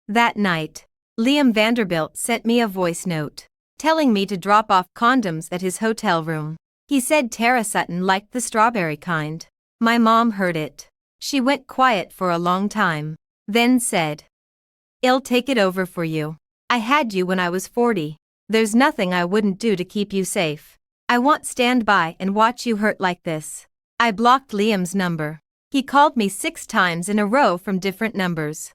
That night, Liam Vanderbilt sent me a voice note, telling me to drop off condoms at his hotel room. He said Tara Sutton liked the strawberry kind. My mom heard it. She went quiet for a long time, then said, "I'll take it over for you. I had you when I was 40. There's nothing I wouldn't do to keep you safe. I won't stand by and watch you hurt like this." I blocked Liam's number. He called me 6 times in a row from different numbers.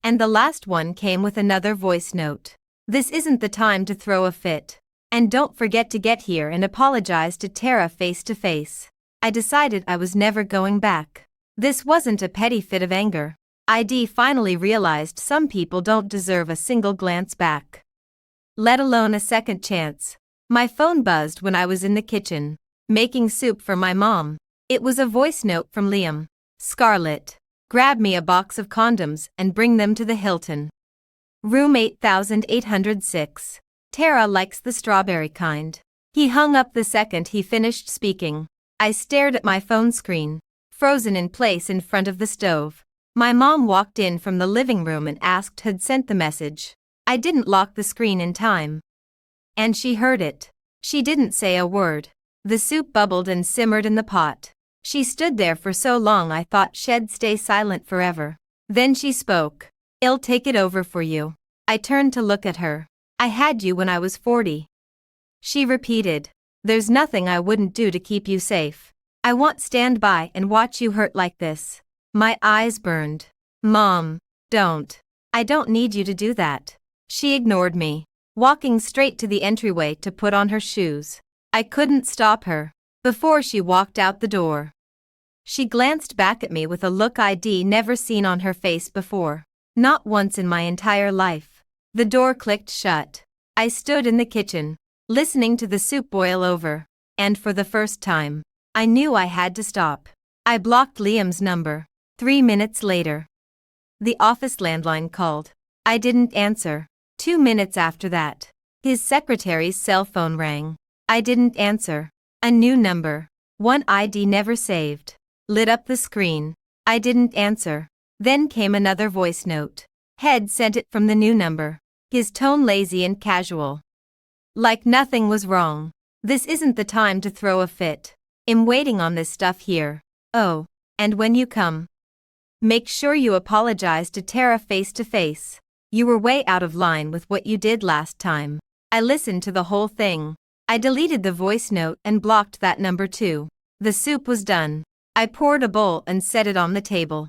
And the last one came with another voice note. "This isn't the time to throw a fit. And don't forget to get here and apologize to Tara face to face." I decided I was never going back. This wasn't a petty fit of anger. I finally realized some people don't deserve a single glance back, let alone a second chance. My phone buzzed when I was in the kitchen, making soup for my mom. It was a voice note from Liam. "Scarlett, grab me a box of condoms and bring them to the Hilton. Room 8806. Tara likes the strawberry kind." He hung up the second he finished speaking. I stared at my phone screen, frozen in place in front of the stove. My mom walked in from the living room and asked who'd sent the message. I didn't lock the screen in time, and she heard it. She didn't say a word. The soup bubbled and simmered in the pot. She stood there for so long I thought she'd stay silent forever. Then she spoke. "I'll take it over for you." I turned to look at her. "I had you when I was 40. She repeated. "There's nothing I wouldn't do to keep you safe. I won't stand by and watch you hurt like this." My eyes burned. "Mom, don't. I don't need you to do that." She ignored me, walking straight to the entryway to put on her shoes. I couldn't stop her. Before she walked out the door, she glanced back at me with a look I'd never seen on her face before. Not once in my entire life. The door clicked shut. I stood in the kitchen, listening to the soup boil over, and for the first time, I knew I had to stop. I blocked Liam's number. 3 minutes later, the office landline called. I didn't answer. 2 minutes after that, his secretary's cell phone rang. I didn't answer. A new number, one ID never saved, lit up the screen. I didn't answer. Then came another voice note. Head sent it from the new number, his tone lazy and casual, like nothing was wrong. "This isn't the time to throw a fit. I'm waiting on this stuff here. Oh, and when you come, make sure you apologize to Tara face to face. You were way out of line with what you did last time." I listened to the whole thing. I deleted the voice note and blocked that number too. The soup was done. I poured a bowl and set it on the table,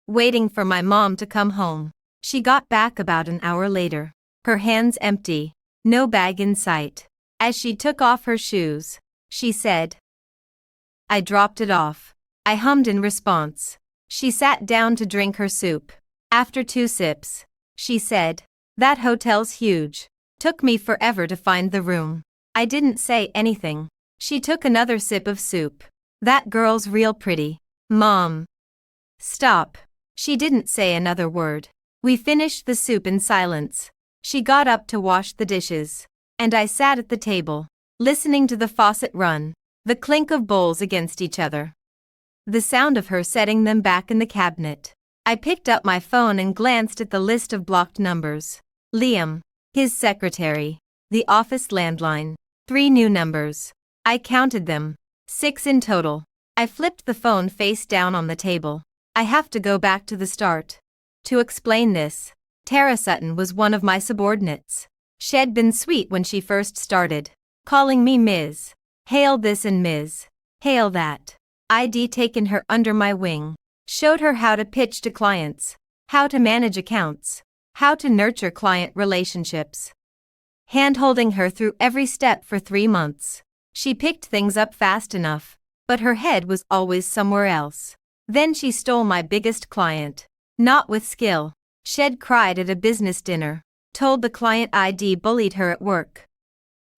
waiting for my mom to come home. She got back about an hour later, her hands empty, no bag in sight. As she took off her shoes, she said, "I dropped it off." I hummed in response. She sat down to drink her soup. After 2 sips, she said, "That hotel's huge. Took me forever to find the room." I didn't say anything. She took another sip of soup. "That girl's real pretty." "Mom, stop." She didn't say another word. We finished the soup in silence. She got up to wash the dishes, and I sat at the table, listening to the faucet run, the clink of bowls against each other, the sound of her setting them back in the cabinet. I picked up my phone and glanced at the list of blocked numbers. Liam, his secretary, the office landline, 3 new numbers. I counted them, 6 in total. I flipped the phone face down on the table. I have to go back to the start. To explain this, Tara Sutton was one of my subordinates. She'd been sweet when she first started, calling me Ms. Hail this and Ms. Hail that. I'd taken her under my wing, showed her how to pitch to clients, how to manage accounts, how to nurture client relationships, hand-holding her through every step for 3 months. She picked things up fast enough, but her head was always somewhere else. Then she stole my biggest client. Not with skill. She'd cried at a business dinner, told the client I'd bullied her at work,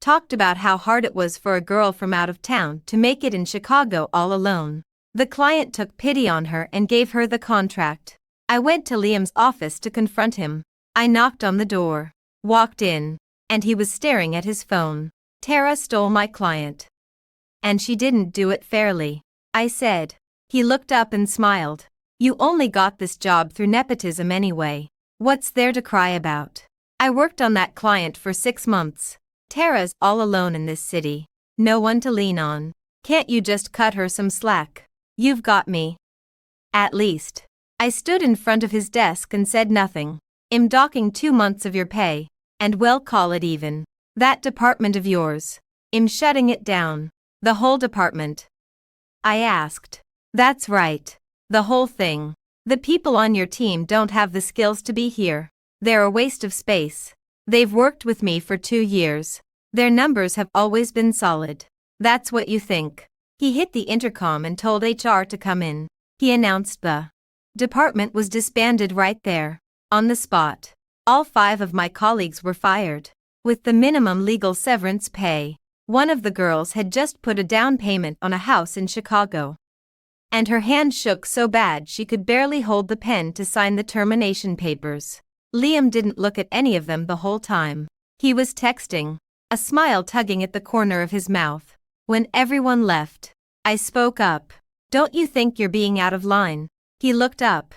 talked about how hard it was for a girl from out of town to make it in Chicago all alone. The client took pity on her and gave her the contract. I went to Liam's office to confront him. I knocked on the door, walked in, and he was staring at his phone. "Tara stole my client. And she didn't do it fairly," I said. He looked up and smiled. "You only got this job through nepotism anyway. What's there to cry about? I worked on that client for 6 months. Tara's all alone in this city. No one to lean on. Can't you just cut her some slack? You've got me. At least. I stood in front of his desk and said nothing. I'm docking 2 months of your pay, and we'll call it even. That department of yours. I'm shutting it down. The whole department. I asked. That's right. The whole thing. The people on your team don't have the skills to be here. They're a waste of space. They've worked with me for 2 years. Their numbers have always been solid. That's what you think. He hit the intercom and told HR to come in. He announced the department was disbanded right there, on the spot. All 5 of my colleagues were fired, with the minimum legal severance pay. One of the girls had just put a down payment on a house in Chicago, and her hand shook so bad she could barely hold the pen to sign the termination papers. Liam didn't look at any of them the whole time. He was texting, a smile tugging at the corner of his mouth. When everyone left, I spoke up. Don't you think you're being out of line? He looked up,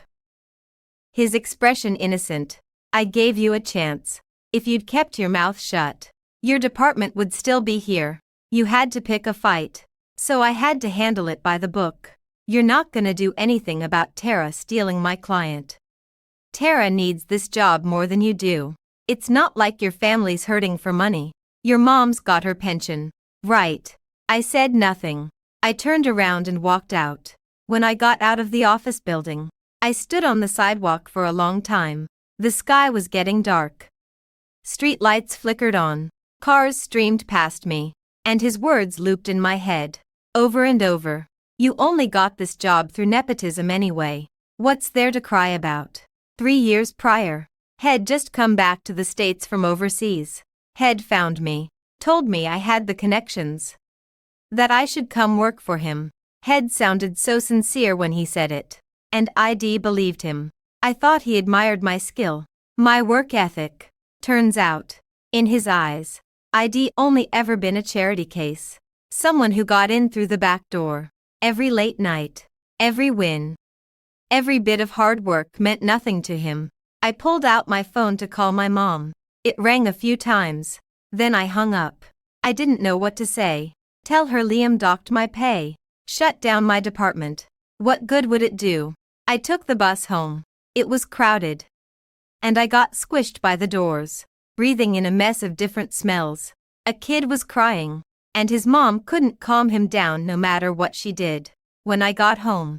his expression innocent. I gave you a chance. If you'd kept your mouth shut, your department would still be here. You had to pick a fight, so I had to handle it by the book. You're not gonna do anything about Tara stealing my client. Tara needs this job more than you do. It's not like your family's hurting for money. Your mom's got her pension. Right. I said nothing. I turned around and walked out. When I got out of the office building, I stood on the sidewalk for a long time. The sky was getting dark. Street lights flickered on. Cars streamed past me, and his words looped in my head, over and over. You only got this job through nepotism anyway. What's there to cry about? 3 years prior, Head just come back to the States from overseas. Head found me, told me I had the connections, that I should come work for him. Head sounded so sincere when he said it, and I believed him. I thought he admired my skill, my work ethic. Turns out, in his eyes, I'd only ever been a charity case. Someone who got in through the back door. Every late night, every win, every bit of hard work meant nothing to him. I pulled out my phone to call my mom. It rang a few times. Then I hung up. I didn't know what to say. Tell her Liam docked my pay, shut down my department. What good would it do? I took the bus home. It was crowded, and I got squished by the doors, breathing in a mess of different smells. A kid was crying, and his mom couldn't calm him down no matter what she did. When I got home,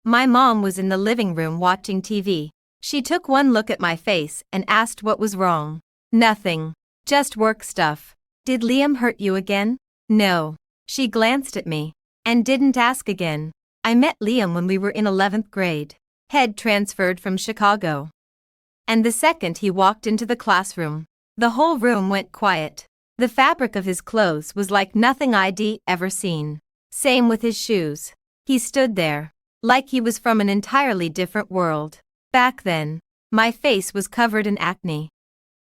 my mom was in the living room watching TV. She took one look at my face and asked what was wrong. Nothing. Just work stuff. Did Liam hurt you again? No. She glanced at me, and didn't ask again. I met Liam when we were in 11th grade. Head transferred from Chicago, and the second he walked into the classroom, the whole room went quiet. The fabric of his clothes was like nothing I'd ever seen. Same with his shoes. He stood there, like he was from an entirely different world. Back then, my face was covered in acne,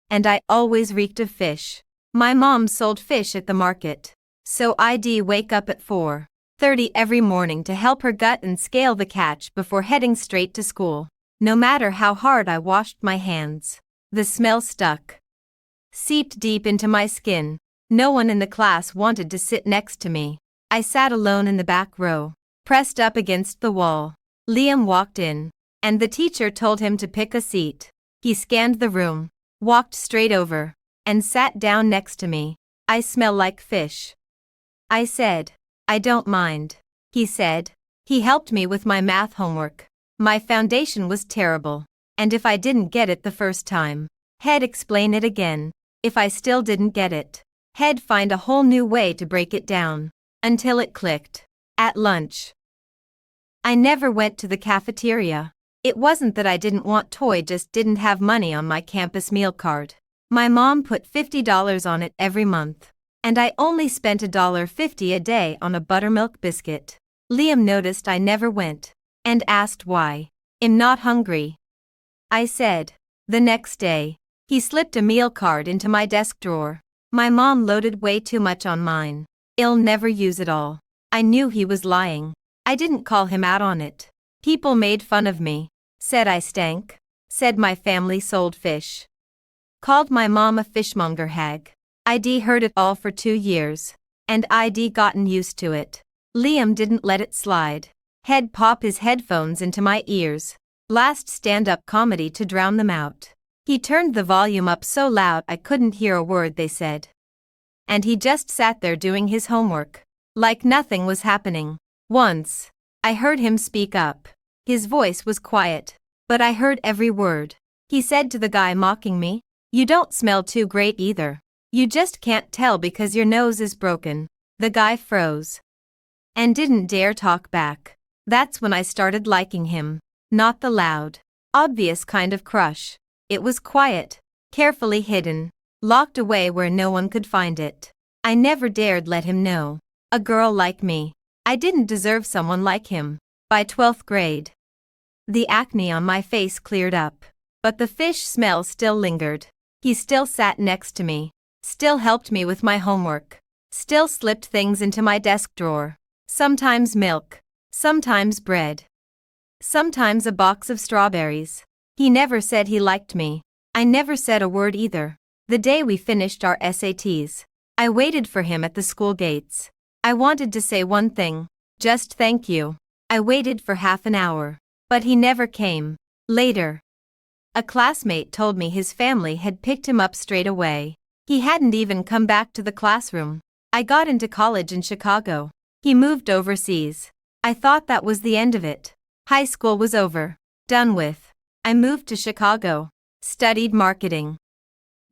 and I always reeked of fish. My mom sold fish at the market, so I'd wake up at 4:30 every morning to help her gut and scale the catch before heading straight to school. No matter how hard I washed my hands, the smell stuck, seeped deep into my skin. No one in the class wanted to sit next to me. I sat alone in the back row, pressed up against the wall. Liam walked in, and the teacher told him to pick a seat. He scanned the room, walked straight over, and sat down next to me. I smell like fish. I said, I don't mind. He said. He helped me with my math homework. My foundation was terrible, and if I didn't get it the first time, he'd explain it again. If I still didn't get it, he'd find a whole new way to break it down, until it clicked. At lunch, I never went to the cafeteria. It wasn't that I didn't want to, I just didn't have money on my campus meal card. My mom put $50 on it every month, and I only spent $1.50 a day on a buttermilk biscuit. Liam noticed I never went, and asked why. I'm not hungry, I said. The next day, he slipped a meal card into my desk drawer. My mom loaded way too much on mine. I'll never use it all. I knew he was lying. I didn't call him out on it. People made fun of me, said I stank, Said my family sold fish. Called my mom a fishmonger hag. I'd heard it all for 2 years. And I'd gotten used to it. Liam didn't let it slide. He'd pop his headphones into my ears. Blast stand-up comedy to drown them out. He turned the volume up so loud I couldn't hear a word they said. And he just sat there doing his homework. Like nothing was happening. Once, I heard him speak up. His voice was quiet, but I heard every word. He said to the guy mocking me, "You don't smell too great either. You just can't tell because your nose is broken." The guy froze and didn't dare talk back. That's when I started liking him. Not the loud, obvious kind of crush. It was quiet, carefully hidden, locked away where no one could find it. I never dared let him know. A girl like me. I didn't deserve someone like him. By 12th grade, the acne on my face cleared up, but the fish smell still lingered. He still sat next to me, still helped me with my homework, still slipped things into my desk drawer. Sometimes milk, sometimes bread, sometimes a box of strawberries. He never said he liked me. I never said a word either. The day we finished our SATs, I waited for him at the school gates. I wanted to say one thing, just thank you. I waited for half an hour, but he never came. Later, a classmate told me his family had picked him up straight away. He hadn't even come back to the classroom. I got into college in Chicago. He moved overseas. I thought that was the end of it. High school was over. Done with. I moved to Chicago. Studied marketing.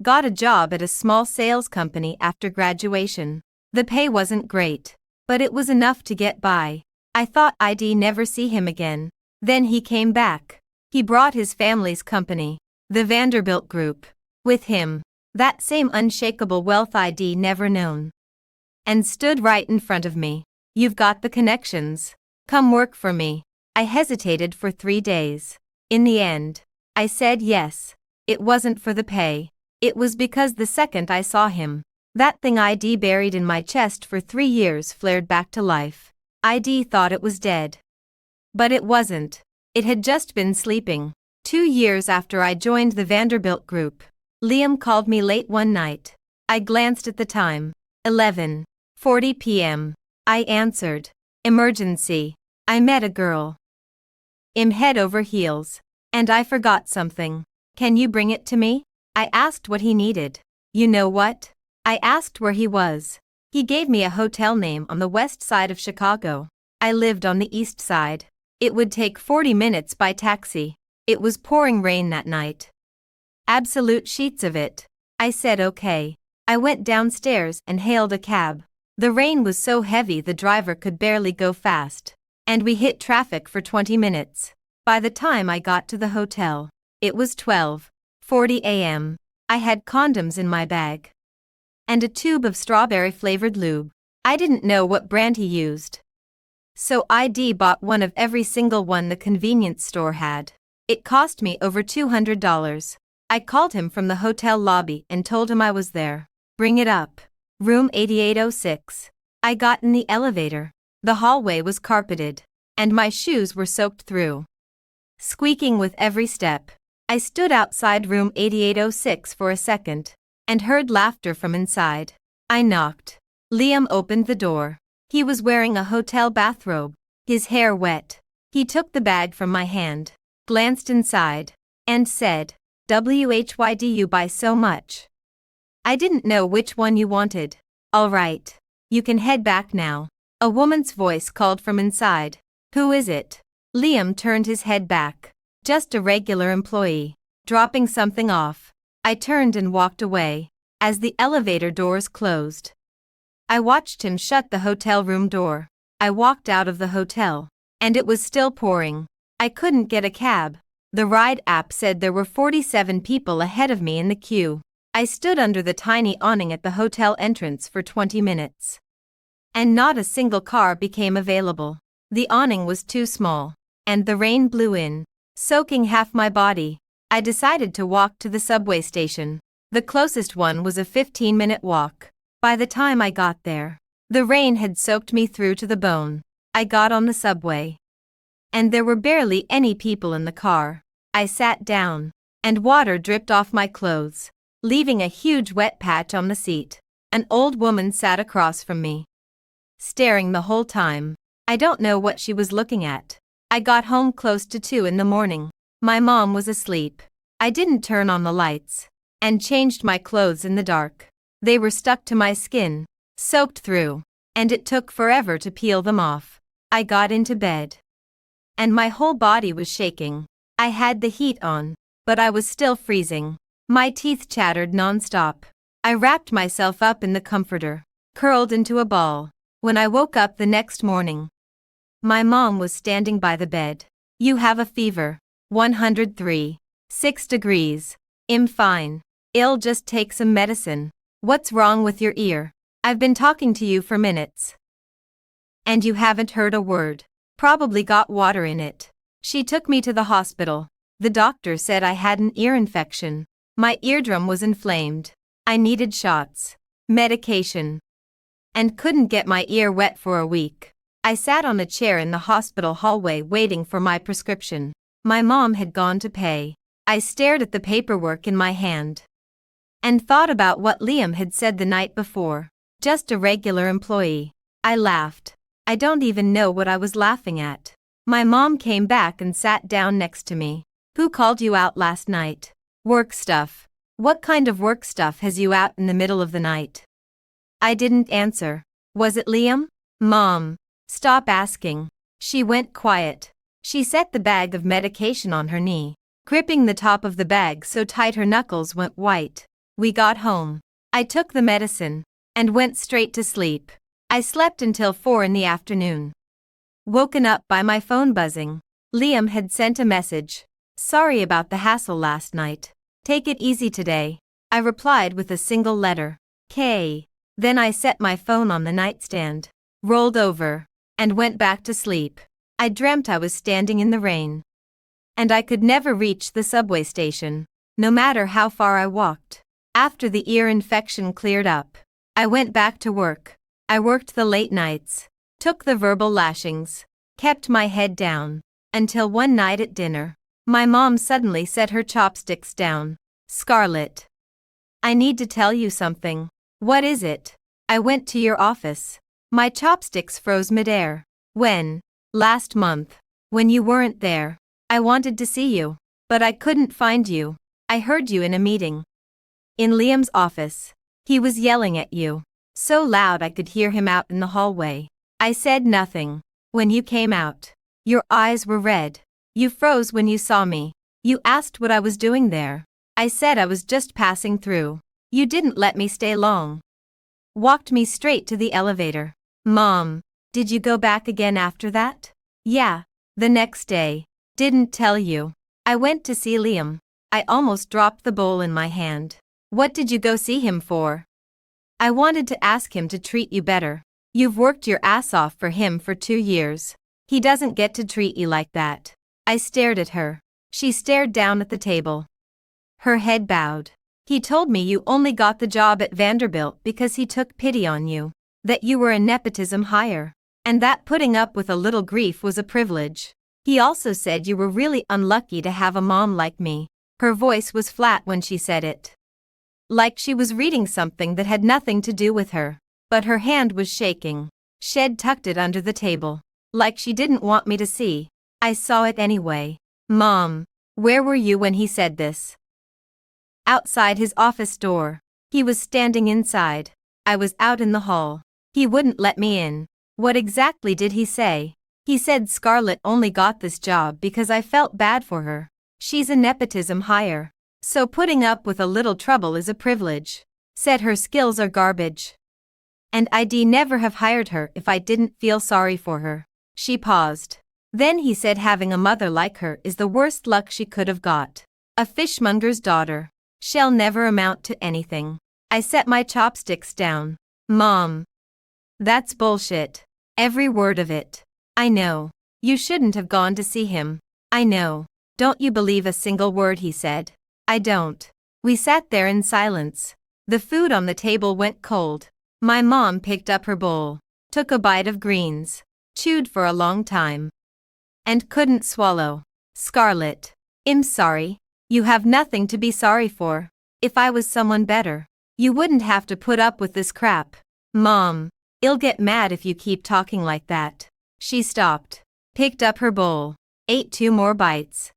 Got a job at a small sales company after graduation. The pay wasn't great, but it was enough to get by. I thought I'd never see him again. Then he came back. He brought his family's company, the Vanderbilt Group, with him. That same unshakable wealth I'd never known. And stood right in front of me. "You've got the connections. Come work for me." I hesitated for 3 days. In the end, I said yes. It wasn't for the pay. It was because the second I saw him, that thing I'd buried in my chest for 3 years flared back to life. I'd thought it was dead. But it wasn't. It had just been sleeping. 2 years after I joined the Vanderbilt Group, Liam called me late one night. I glanced at the time. 11:40 p.m. I answered. "Emergency. I met a girl. I'm head over heels. And I forgot something. Can you bring it to me?" I asked what he needed. You know what? I asked where he was. He gave me a hotel name on the west side of Chicago. I lived on the east side. It would take 40 minutes by taxi. It was pouring rain that night. Absolute sheets of it. I said okay. I went downstairs and hailed a cab. The rain was so heavy the driver could barely go fast. And we hit traffic for 20 minutes. By the time I got to the hotel, it was 12:40 a.m. I had condoms in my bag. And a tube of strawberry-flavored lube. I didn't know what brand he used. So I'd bought one of every single one the convenience store had. It cost me over $200. I called him from the hotel lobby and told him I was there. "Bring it up. Room 8806. I got in the elevator. The hallway was carpeted, and my shoes were soaked through. Squeaking with every step. I stood outside room 8806 for a second, and heard laughter from inside. I knocked. Liam opened the door. He was wearing a hotel bathrobe, his hair wet. He took the bag from my hand, glanced inside, and said, "Why do you buy so much? I didn't know which one you wanted." "All right. You can head back now." A woman's voice called from inside. "Who is it?" Liam turned his head back. "Just a regular employee. Dropping something off." I turned and walked away. As the elevator doors closed, I watched him shut the hotel room door. I walked out of the hotel, and it was still pouring. I couldn't get a cab. The ride app said there were 47 people ahead of me in the queue. I stood under the tiny awning at the hotel entrance for 20 minutes. And not a single car became available. The awning was too small, and the rain blew in, soaking half my body. I decided to walk to the subway station. The closest one was a 15-minute walk. By the time I got there, the rain had soaked me through to the bone. I got on the subway, and there were barely any people in the car. I sat down, and water dripped off my clothes, leaving a huge wet patch on the seat. An old woman sat across from me, staring the whole time. I don't know what she was looking at. I got home close to 2 in the morning. My mom was asleep. I didn't turn on the lights, and changed my clothes in the dark. They were stuck to my skin, soaked through, and it took forever to peel them off. I got into bed, and my whole body was shaking. I had the heat on, but I was still freezing. My teeth chattered nonstop. I wrapped myself up in the comforter, curled into a ball. When I woke up the next morning, my mom was standing by the bed. "You have a fever. 103.6 degrees. I'm fine. I'll just take some medicine. What's wrong with your ear? I've been talking to you for minutes, and you haven't heard a word. Probably got water in it." She took me to the hospital. The doctor said I had an ear infection. My eardrum was inflamed. I needed shots, medication, and couldn't get my ear wet for a week. I sat on a chair in the hospital hallway waiting for my prescription. My mom had gone to pay. I stared at the paperwork in my hand and thought about what Liam had said the night before. Just a regular employee. I laughed. I don't even know what I was laughing at. My mom came back and sat down next to me. "Who called you out last night?" "Work stuff." "What kind of work stuff has you out in the middle of the night?" I didn't answer. "Was it Liam?" "Mom, stop asking." She went quiet. She set the bag of medication on her knee, gripping the top of the bag so tight her knuckles went white. We got home. I took the medicine and went straight to sleep. I slept until 4 in the afternoon. Woken up by my phone buzzing. Liam had sent a message. "Sorry about the hassle last night. Take it easy today." I replied with a single letter, K. Then I set my phone on the nightstand, rolled over, and went back to sleep. I dreamt I was standing in the rain, and I could never reach the subway station, no matter how far I walked. After the ear infection cleared up, I went back to work. I worked the late nights, took the verbal lashings, kept my head down, until one night at dinner, my mom suddenly set her chopsticks down. "Scarlett, I need to tell you something." "What is it?" "I went to your office." My chopsticks froze midair. "When?" "Last month. When you weren't there. I wanted to see you, but I couldn't find you. I heard you in a meeting in Liam's office. He was yelling at you, so loud I could hear him out in the hallway. I said nothing. When you came out, your eyes were red. You froze when you saw me. You asked what I was doing there. I said I was just passing through. You didn't let me stay long. Walked me straight to the elevator." "Mom, did you go back again after that?" "Yeah, the next day. Didn't tell you. I went to see Liam." I almost dropped the bowl in my hand. "What did you go see him for?" "I wanted to ask him to treat you better. You've worked your ass off for him for 2 years. He doesn't get to treat you like that." I stared at her. She stared down at the table, her head bowed. "He told me you only got the job at Vanderbilt because he took pity on you, that you were a nepotism hire, and that putting up with a little grief was a privilege. He also said you were really unlucky to have a mom like me." Her voice was flat when she said it, like she was reading something that had nothing to do with her, but her hand was shaking. She'd tucked it under the table, like she didn't want me to see. I saw it anyway. "Mom, where were you when he said this?" "Outside his office door." "He was standing inside." "I was out in the hall. He wouldn't let me in." "What exactly did he say?" "He said Scarlett only got this job because I felt bad for her. She's a nepotism hire, so putting up with a little trouble is a privilege. Said her skills are garbage, and I'd never have hired her if I didn't feel sorry for her." She paused. "Then he said having a mother like her is the worst luck she could have got. A fishmonger's daughter. She'll never amount to anything." I set my chopsticks down. "Mom, that's bullshit. Every word of it. I know. You shouldn't have gone to see him. I know. Don't you believe a single word he said?" "I don't." We sat there in silence. The food on the table went cold. My mom picked up her bowl, took a bite of greens, chewed for a long time, and couldn't swallow. "Scarlett, I'm sorry. You have nothing to be sorry for. If I was someone better, you wouldn't have to put up with this crap. Mom, I'll get mad if you keep talking like that. She stopped, picked up her bowl, ate 2 more bites,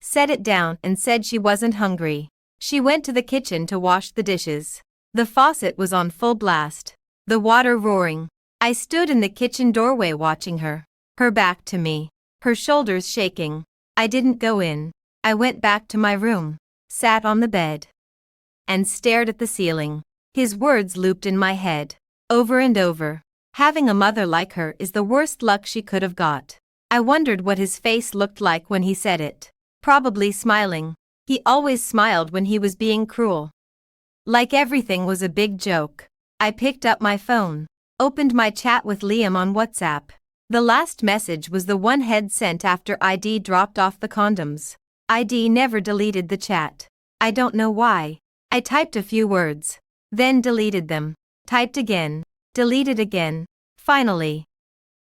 set it down and said she wasn't hungry. She went to the kitchen to wash the dishes. The faucet was on full blast, the water roaring. I stood in the kitchen doorway watching her, her back to me, her shoulders shaking. I didn't go in. I went back to my room, sat on the bed, and stared at the ceiling. His words looped in my head, over and over. Having a mother like her is the worst luck she could have got. I wondered what his face looked like when he said it. Probably smiling. He always smiled when he was being cruel. Like everything was a big joke. I picked up my phone, opened my chat with Liam on WhatsApp. The last message was the one he'd sent after ID dropped off the condoms. ID never deleted the chat. I don't know why. I typed a few words, then deleted them, typed again, deleted again. Finally,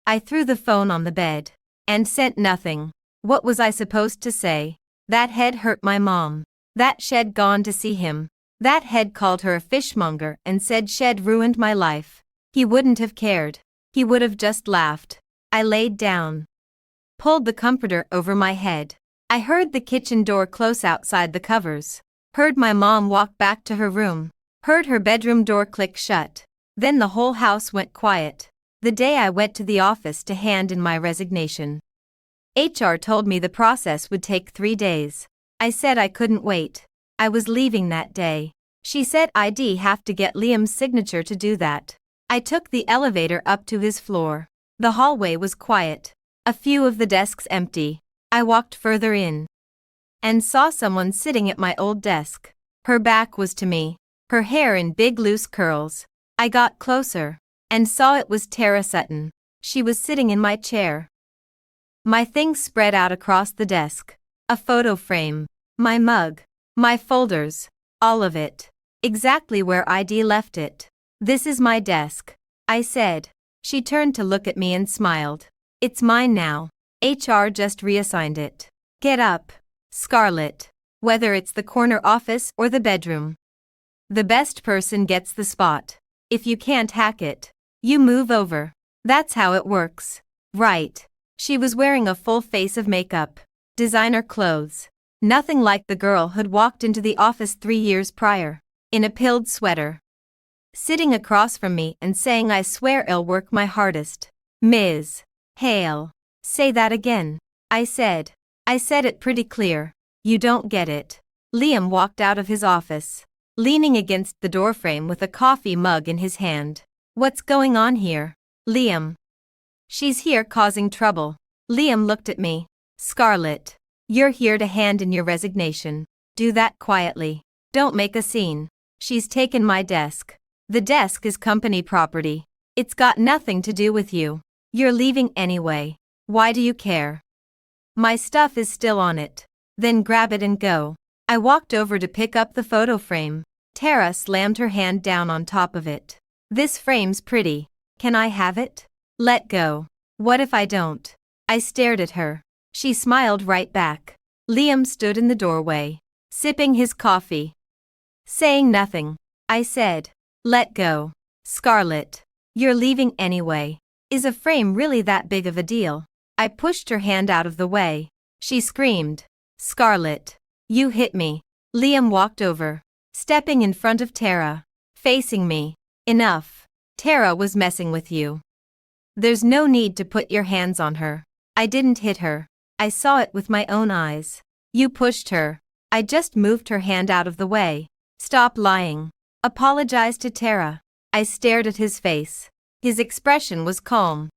I threw the phone on the bed and sent nothing. What was I supposed to say? That had hurt my mom. That she'd gone to see him. That had called her a fishmonger and said she'd ruined my life. He wouldn't have cared. He would have just laughed. I laid down, pulled the comforter over my head. I heard the kitchen door close outside the covers, heard my mom walk back to her room, heard her bedroom door click shut. Then the whole house went quiet. The day I went to the office to hand in my resignation, HR told me the process would take 3 days. I said I couldn't wait. I was leaving that day. She said I'd have to get Liam's signature to do that. I took the elevator up to his floor. The hallway was quiet, a few of the desks empty. I walked further in and saw someone sitting at my old desk. Her back was to me, her hair in big loose curls. I got closer and saw it was Tara Sutton. She was sitting in my chair. My things spread out across the desk. A photo frame, my mug, my folders, all of it. Exactly where ID left it. This is my desk, I said. She turned to look at me and smiled. It's mine now. HR just reassigned it. Get up, Scarlett. Whether it's the corner office or the bedroom, the best person gets the spot. If you can't hack it, you move over. That's how it works. Right. She was wearing a full face of makeup, designer clothes. Nothing like the girl who'd walked into the office 3 years prior, in a pilled sweater, sitting across from me and saying I swear I'll work my hardest. Ms. Hale. Say that again. I said. I said it pretty clear. You don't get it. Liam walked out of his office, leaning against the doorframe with a coffee mug in his hand. What's going on here? Liam. She's here causing trouble. Liam looked at me. Scarlett, you're here to hand in your resignation. Do that quietly. Don't make a scene. She's taken my desk. The desk is company property. It's got nothing to do with you. You're leaving anyway. Why do you care? My stuff is still on it. Then grab it and go. I walked over to pick up the photo frame. Tara slammed her hand down on top of it. This frame's pretty. Can I have it? Let go. What if I don't? I stared at her. She smiled right back. Liam stood in the doorway, sipping his coffee, saying nothing. I said, let go. Scarlett, you're leaving anyway. Is a frame really that big of a deal? I pushed her hand out of the way. She screamed, Scarlett, you hit me. Liam walked over, stepping in front of Tara, facing me. Enough. Tara was messing with you. There's no need to put your hands on her. I didn't hit her. I saw it with my own eyes. You pushed her. I just moved her hand out of the way. Stop lying. Apologize to Tara. I stared at his face. His expression was calm,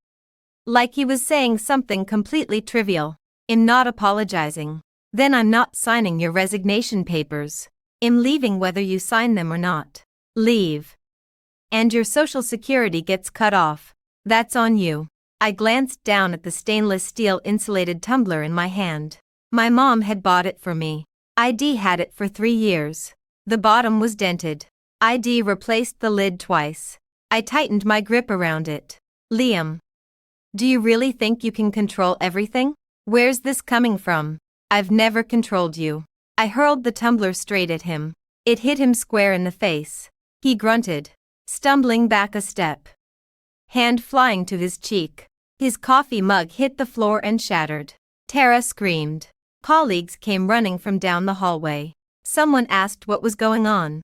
like he was saying something completely trivial. I'm not apologizing. Then I'm not signing your resignation papers. I'm leaving whether you sign them or not. Leave. And your social security gets cut off. That's on you. I glanced down at the stainless steel insulated tumbler in my hand. My mom had bought it for me. ID had it for 3 years. The bottom was dented. ID replaced the lid twice. I tightened my grip around it. Liam, do you really think you can control everything? Where's this coming from? I've never controlled you. I hurled the tumbler straight at him. It hit him square in the face. He grunted, stumbling back a step, hand flying to his cheek. His coffee mug hit the floor and shattered. Tara screamed. Colleagues came running from down the hallway. Someone asked what was going on.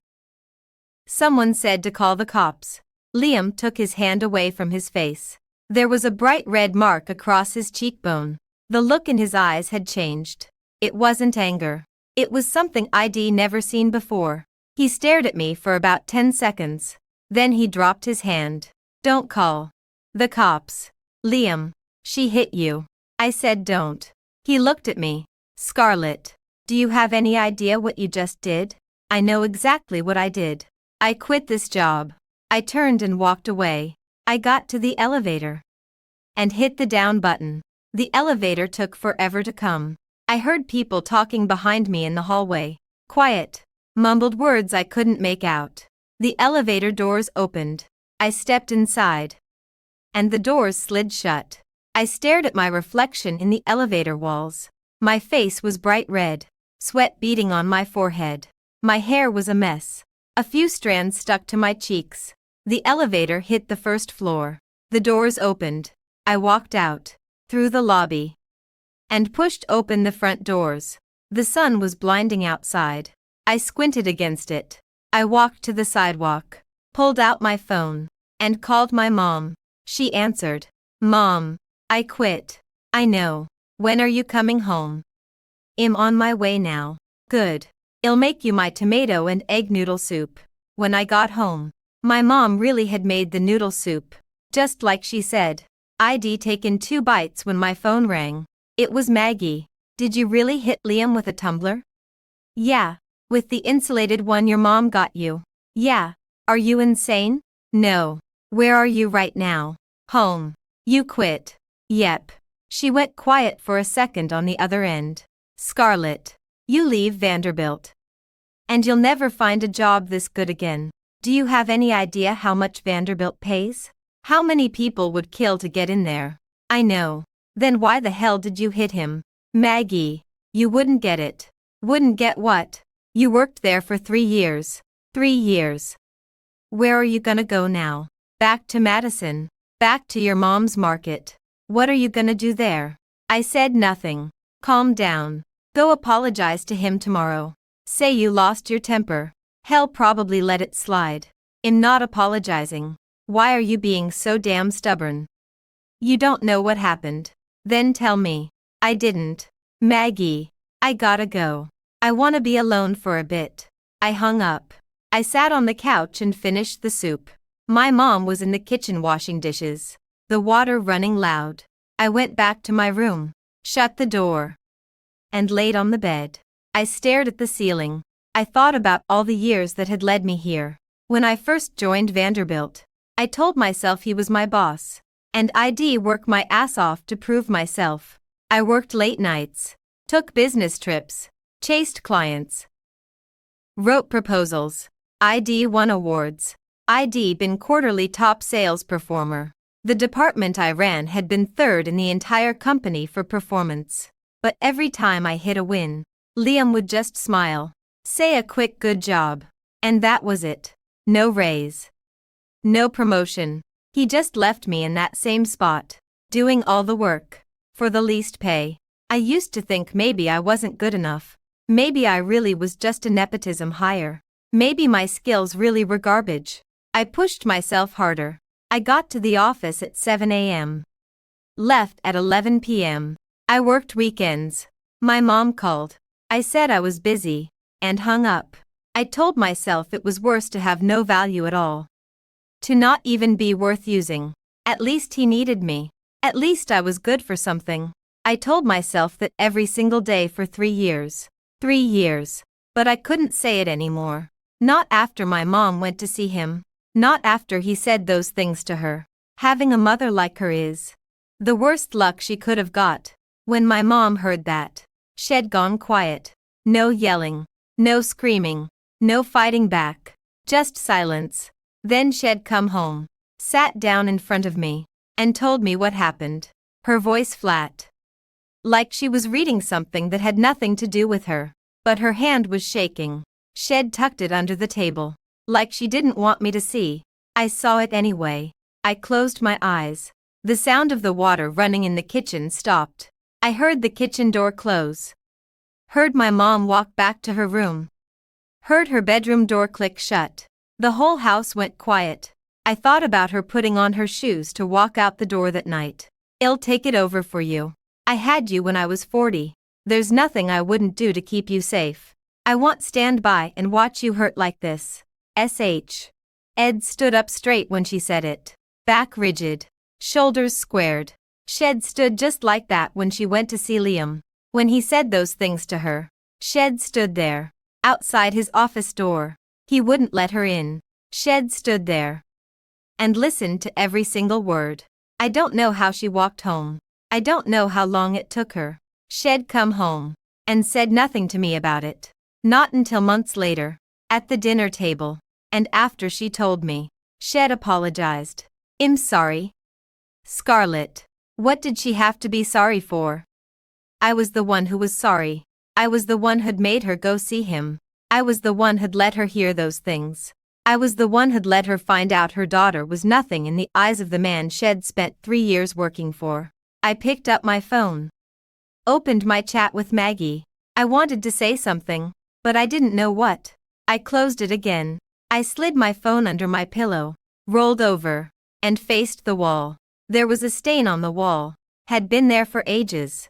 Someone said to call the cops. Liam took his hand away from his face. There was a bright red mark across his cheekbone. The look in his eyes had changed. It wasn't anger. It was something I'd never seen before. He stared at me for about 10 seconds. Then he dropped his hand. Don't call the cops. Liam, she hit you. I said don't. He looked at me. Scarlett, do you have any idea what you just did? I know exactly what I did. I quit this job. I turned and walked away. I got to the elevator and hit the down button. The elevator took forever to come. I heard people talking behind me in the hallway. Quiet, mumbled words I couldn't make out. The elevator doors opened. I stepped inside, and the doors slid shut. I stared at my reflection in the elevator walls. My face was bright red, sweat beading on my forehead. My hair was a mess. A few strands stuck to my cheeks. The elevator hit the first floor. The doors opened. I walked out, through the lobby, and pushed open the front doors. The sun was blinding outside. I squinted against it. I walked to the sidewalk, pulled out my phone, and called my mom. She answered. Mom, I quit. I know. When are you coming home? I'm on my way now. Good. I'll make you my tomato and egg noodle soup. When I got home, my mom really had made the noodle soup, just like she said. I'd taken 2 bites when my phone rang. It was Maggie. Did you really hit Liam with a tumbler? Yeah. With the insulated one your mom got you. Yeah. Are you insane? No. Where are you right now? Home. You quit. Yep. She went quiet for a second on the other end. Scarlett, you leave Vanderbilt, and you'll never find a job this good again. Do you have any idea how much Vanderbilt pays? How many people would kill to get in there? I know. Then why the hell did you hit him? Maggie, you wouldn't get it. Wouldn't get what? You worked there for 3 years. 3 years. Where are you gonna go now? Back to Madison. Back to your mom's market. What are you gonna do there? I said nothing. Calm down. Go apologize to him tomorrow. Say you lost your temper. He'll probably let it slide. I'm not apologizing. Why are you being so damn stubborn? You don't know what happened. Then tell me. I didn't. Maggie, I gotta go. I wanna be alone for a bit. I hung up. I sat on the couch and finished the soup. My mom was in the kitchen washing dishes, the water running loud. I went back to my room, shut the door, and laid on the bed. I stared at the ceiling. I thought about all the years that had led me here. When I first joined Vanderbilt, I told myself he was my boss, and I'd work my ass off to prove myself. I worked late nights, took business trips, chased clients, wrote proposals. I'd won awards. I'd been quarterly top sales performer. The department I ran had been 3rd in the entire company for performance. But every time I hit a win, Liam would just smile, say a quick good job, and that was it. No raise, no promotion. He just left me in that same spot, doing all the work, for the least pay. I used to think maybe I wasn't good enough. Maybe I really was just a nepotism hire. Maybe my skills really were garbage. I pushed myself harder. I got to the office at 7 a.m. Left at 11 p.m. I worked weekends. My mom called. I said I was busy, and hung up. I told myself it was worse to have no value at all, to not even be worth using. At least he needed me. At least I was good for something. I told myself that every single day for 3 years. 3 years. But I couldn't say it anymore. Not after my mom went to see him. Not after he said those things to her. Having a mother like her is the worst luck she could have got. When my mom heard that, she'd gone quiet. No yelling, no screaming, no fighting back, just silence. Then she'd come home, sat down in front of me, and told me what happened. Her voice flat, like she was reading something that had nothing to do with her. But her hand was shaking. Shed tucked it under the table, like she didn't want me to see. I saw it anyway. I closed my eyes. The sound of the water running in the kitchen stopped. I heard the kitchen door close. Heard my mom walk back to her room. Heard her bedroom door click shut. The whole house went quiet. I thought about her putting on her shoes to walk out the door that night. "I'll take it over for you. I had you when I was 40. There's nothing I wouldn't do to keep you safe. I won't stand by and watch you hurt like this. SH." Ed stood up straight when she said it. Back rigid. Shoulders squared. Shed stood just like that when she went to see Liam. When he said those things to her, Shed stood there. Outside his office door. He wouldn't let her in. Shed stood there and listened to every single word. I don't know how she walked home. I don't know how long it took her. Shed come home and said nothing to me about it. Not until months later, at the dinner table, and after she told me. Shed apologized. "I'm sorry." Scarlett. What did she have to be sorry for? I was the one who was sorry. I was the one who'd made her go see him. I was the one who'd let her hear those things. I was the one who'd let her find out her daughter was nothing in the eyes of the man Shed spent 3 years working for. I picked up my phone. Opened my chat with Maggie. I wanted to say something, but I didn't know what. I closed it again. I slid my phone under my pillow, rolled over, and faced the wall. There was a stain on the wall. Had been there for ages.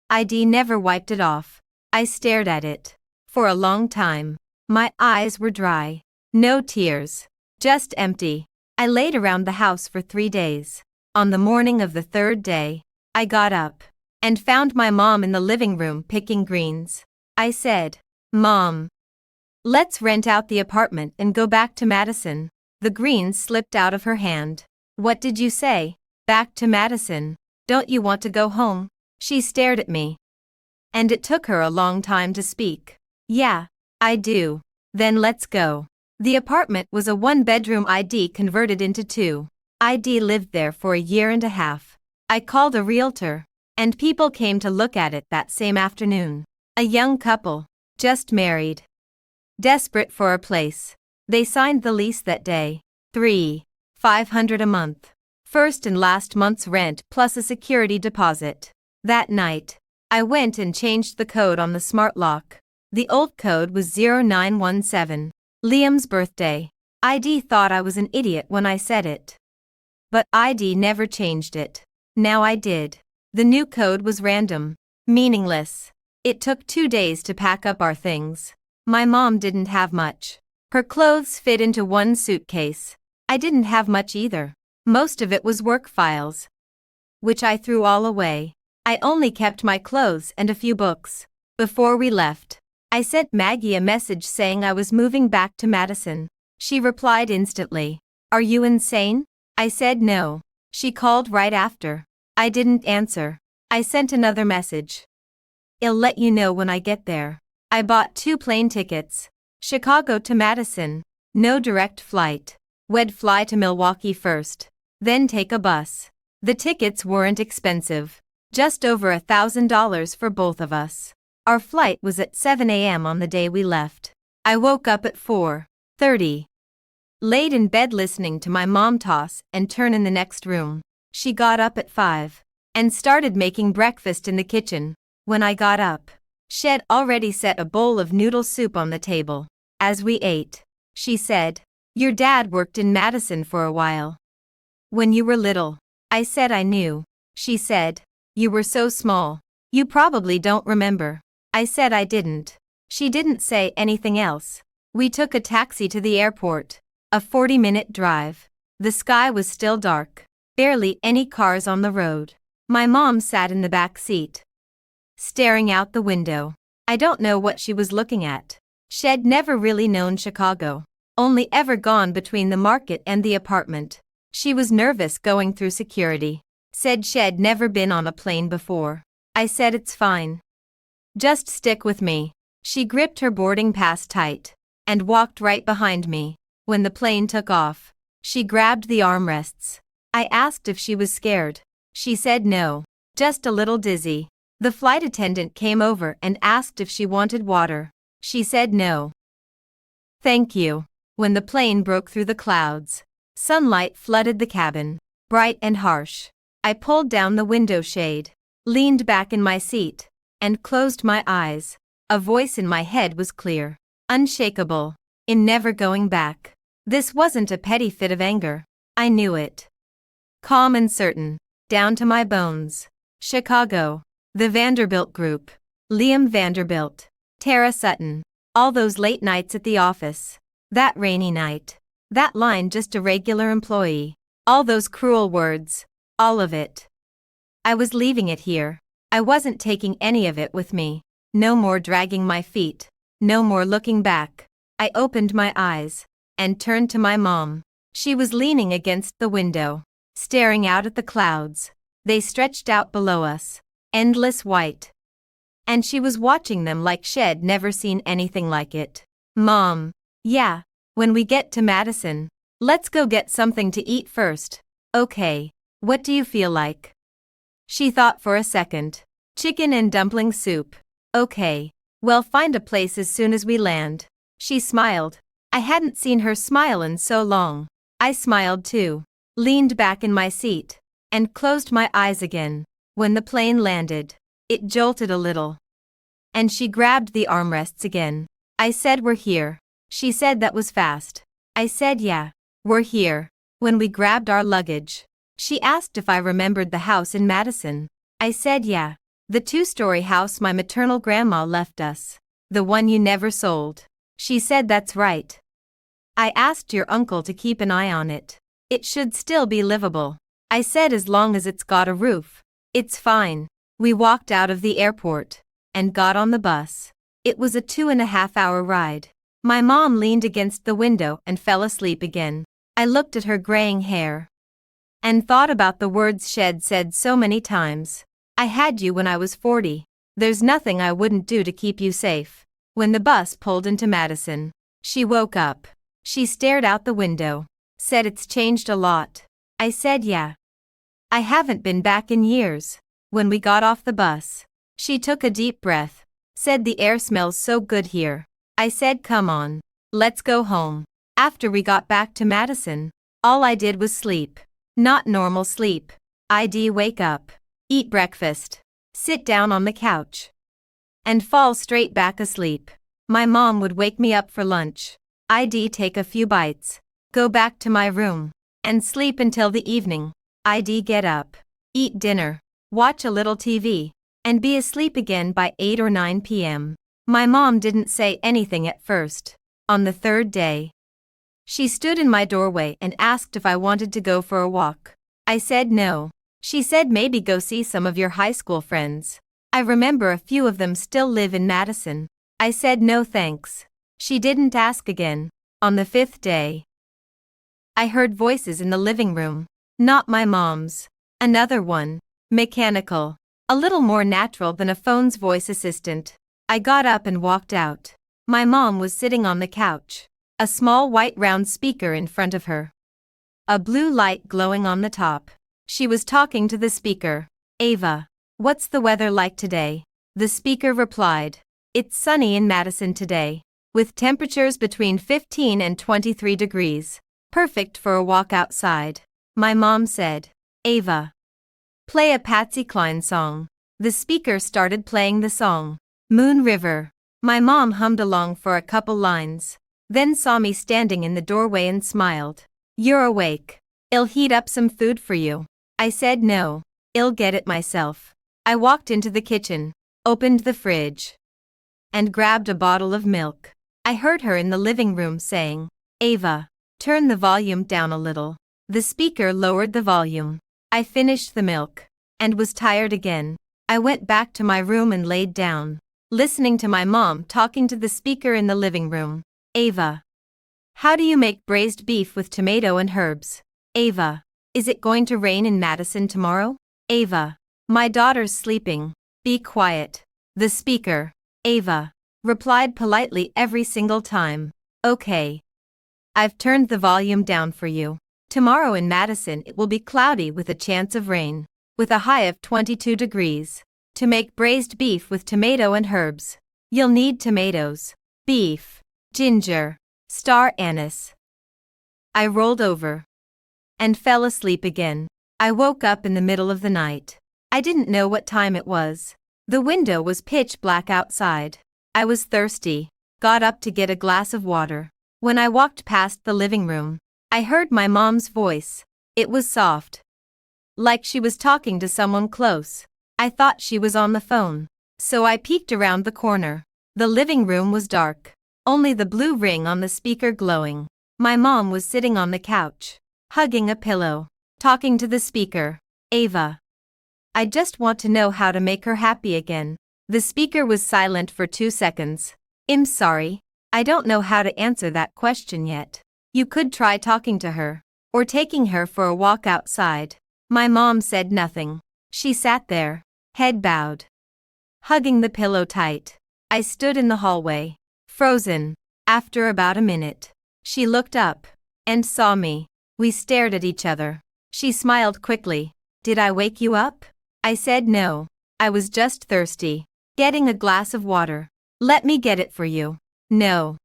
ID never wiped it off. I stared at it. For a long time. My eyes were dry. No tears. Just empty. I laid around the house for 3 days. On the morning of the 3rd day, I got up and found my mom in the living room picking greens. I said, "Mom, let's rent out the apartment and go back to Madison." The greens slipped out of her hand. "What did you say? Back to Madison? Don't you want to go home?" She stared at me. And it took her a long time to speak. "Yeah, I do." "Then let's go." The apartment was a 1-bedroom. ID converted into 2. ID lived there for a year and a half. I called a realtor, and people came to look at it that same afternoon. A young couple, just married, desperate for a place. They signed the lease that day. $3,500 a month. First and last month's rent plus a security deposit. That night, I went and changed the code on the smart lock. The old code was 0917. Liam's birthday. ID thought I was an idiot when I said it. But ID never changed it. Now I did. The new code was random. Meaningless. It took 2 days to pack up our things. My mom didn't have much. Her clothes fit into 1 suitcase. I didn't have much either. Most of it was work files, which I threw all away. I only kept my clothes and a few books. Before we left, I sent Maggie a message saying I was moving back to Madison. She replied instantly. "Are you insane?" I said no. She called right after. I didn't answer. I sent another message. "I'll let you know when I get there." I bought 2 plane tickets. Chicago to Madison. No direct flight. We'd fly to Milwaukee first, then take a bus. The tickets weren't expensive. Just over $1,000 for both of us. Our flight was at 7 a.m. on the day we left. I woke up at 4:30. Laid in bed listening to my mom toss and turn in the next room. She got up at 5 and started making breakfast in the kitchen. When I got up, Shed already set a bowl of noodle soup on the table. As we ate, she said, "Your dad worked in Madison for a while. When you were little." I said I knew. She said, "You were so small. You probably don't remember." I said I didn't. She didn't say anything else. We took a taxi to the airport. A 40-minute drive. The sky was still dark. Barely any cars on the road. My mom sat in the back seat, staring out the window. I don't know what she was looking at. Shed never really known Chicago. Only ever gone between the market and the apartment. She was nervous going through security. Said Shed never been on a plane before. I said it's fine. Just stick with me. She gripped her boarding pass tight and walked right behind me. When the plane took off, she grabbed the armrests. I asked if she was scared. She said no, just a little dizzy. The flight attendant came over and asked if she wanted water. She said no. Thank you. When the plane broke through the clouds, sunlight flooded the cabin, bright and harsh. I pulled down the window shade, leaned back in my seat, and closed my eyes. A voice in my head was clear, unshakable, in never going back. This wasn't a petty fit of anger. I knew it. Calm and certain, down to my bones. Chicago. The Vanderbilt Group. Liam Vanderbilt. Tara Sutton. All those late nights at the office. That rainy night. That line, just a regular employee. All those cruel words. All of it. I was leaving it here. I wasn't taking any of it with me. No more dragging my feet. No more looking back. I opened my eyes and turned to my mom. She was leaning against the window, staring out at the clouds. They stretched out below us, endless white. And she was watching them like she'd never seen anything like it. Mom. Yeah, when we get to Madison, let's go get something to eat first. Okay, what do you feel like? She thought for a second. Chicken and dumpling soup. Okay, well, find a place as soon as we land. She smiled. I hadn't seen her smile in so long. I smiled too, leaned back in my seat, and closed my eyes again. When the plane landed, it jolted a little. And she grabbed the armrests again. I said, we're here. She said, that was fast. I said, yeah, we're here. When we grabbed our luggage, she asked if I remembered the house in Madison. I said, yeah. The 2-story house my maternal grandma left us. The one you never sold. She said, that's right. I asked your uncle to keep an eye on it. It should still be livable. I said, as long as it's got a roof. It's fine. We walked out of the airport and got on the bus. It was a 2.5-hour ride. My mom leaned against the window and fell asleep again. I looked at her graying hair and thought about the words she'd said so many times. I had you when I was 40. There's nothing I wouldn't do to keep you safe. When the bus pulled into Madison, she woke up. She stared out the window, said, it's changed a lot. I said, yeah. I haven't been back in years. When we got off the bus, she took a deep breath, said, the air smells so good here. I said, come on, let's go home. After we got back to Madison, all I did was sleep. Not normal sleep. I'd wake up, eat breakfast, sit down on the couch, and fall straight back asleep. My mom would wake me up for lunch. I'd take a few bites, go back to my room, and sleep until the evening. I'd get up, eat dinner, watch a little TV, and be asleep again by 8 or 9 p.m. My mom didn't say anything at first. On the third day, she stood in my doorway and asked if I wanted to go for a walk. I said no. She said, maybe go see some of your high school friends. I remember a few of them still live in Madison. I said no thanks. She didn't ask again. On the 5th day, I heard voices in the living room. Not my mom's. Another one. Mechanical. A little more natural than a phone's voice assistant. I got up and walked out. My mom was sitting on the couch. A small white round speaker in front of her. A blue light glowing on the top. She was talking to the speaker. Ava, what's the weather like today? The speaker replied. It's sunny in Madison today, with temperatures between 15 and 23 degrees. Perfect for a walk outside. My mom said, Ava, play a Patsy Cline song. The speaker started playing the song, Moon River. My mom hummed along for a couple lines, then saw me standing in the doorway and smiled. You're awake. I'll heat up some food for you. I said no, I'll get it myself. I walked into the kitchen, opened the fridge, and grabbed a bottle of milk. I heard her in the living room saying, Ava, turn the volume down a little. The speaker lowered the volume. I finished the milk, and was tired again. I went back to my room and laid down, listening to my mom talking to the speaker in the living room. Ava, how do you make braised beef with tomato and herbs? Ava, is it going to rain in Madison tomorrow? Ava, my daughter's sleeping. Be quiet. The speaker, Ava, replied politely every single time. Okay. I've turned the volume down for you. Tomorrow in Madison it will be cloudy with a chance of rain, with a high of 22 degrees. To make braised beef with tomato and herbs, you'll need tomatoes, beef, ginger, star anise. I rolled over and fell asleep again. I woke up in the middle of the night. I didn't know what time it was. The window was pitch black outside. I was thirsty, got up to get a glass of water. When I walked past the living room, I heard my mom's voice. It was soft, like she was talking to someone close. I thought she was on the phone, so I peeked around the corner. The living room was dark, only the blue ring on the speaker glowing. My mom was sitting on the couch, hugging a pillow, talking to the speaker. Ava, I just want to know how to make her happy again. The speaker was silent for 2 seconds. I'm sorry, I don't know how to answer that question yet. You could try talking to her, or taking her for a walk outside. My mom said nothing. She sat there, head bowed, hugging the pillow tight. I stood in the hallway, frozen. After about a minute, she looked up and saw me. We stared at each other. She smiled quickly. Did I wake you up? I said no. I was just thirsty. Getting a glass of water. Let me get it for you. No.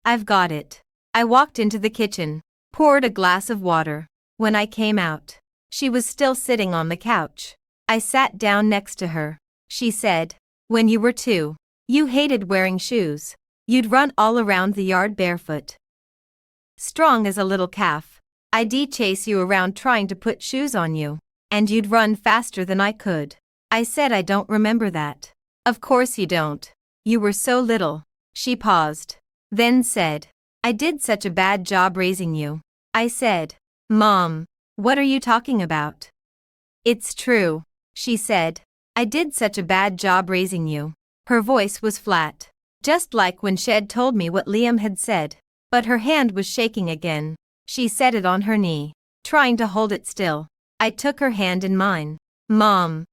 I've got it. I walked into the kitchen, poured a glass of water. When I came out, she was still sitting on the couch. I sat down next to her. She said, when you were 2, you hated wearing shoes. You'd run all around the yard barefoot, strong as a little calf. I'd chase you around trying to put shoes on you, and you'd run faster than I could. I said I don't remember that. Of course you don't. You were so little. She paused, then said, I did such a bad job raising you. I said, Mom, what are you talking about? It's true, she said. I did such a bad job raising you. Her voice was flat, just like when Shed told me what Liam had said. But her hand was shaking again. She set it on her knee, trying to hold it still. I took her hand in mine. Mom,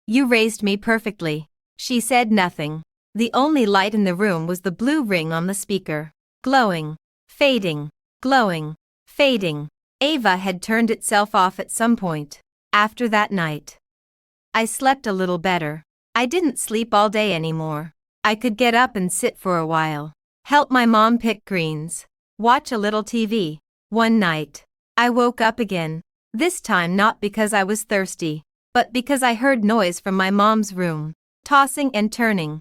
you raised me perfectly. She said nothing. The only light in the room was the blue ring on the speaker. Glowing, fading, glowing, fading. Ava had turned itself off at some point. After that night, I slept a little better. I didn't sleep all day anymore. I could get up and sit for a while, help my mom pick greens, watch a little TV. One night, I woke up again. This time not because I was thirsty, but because I heard noise from my mom's room, tossing and turning,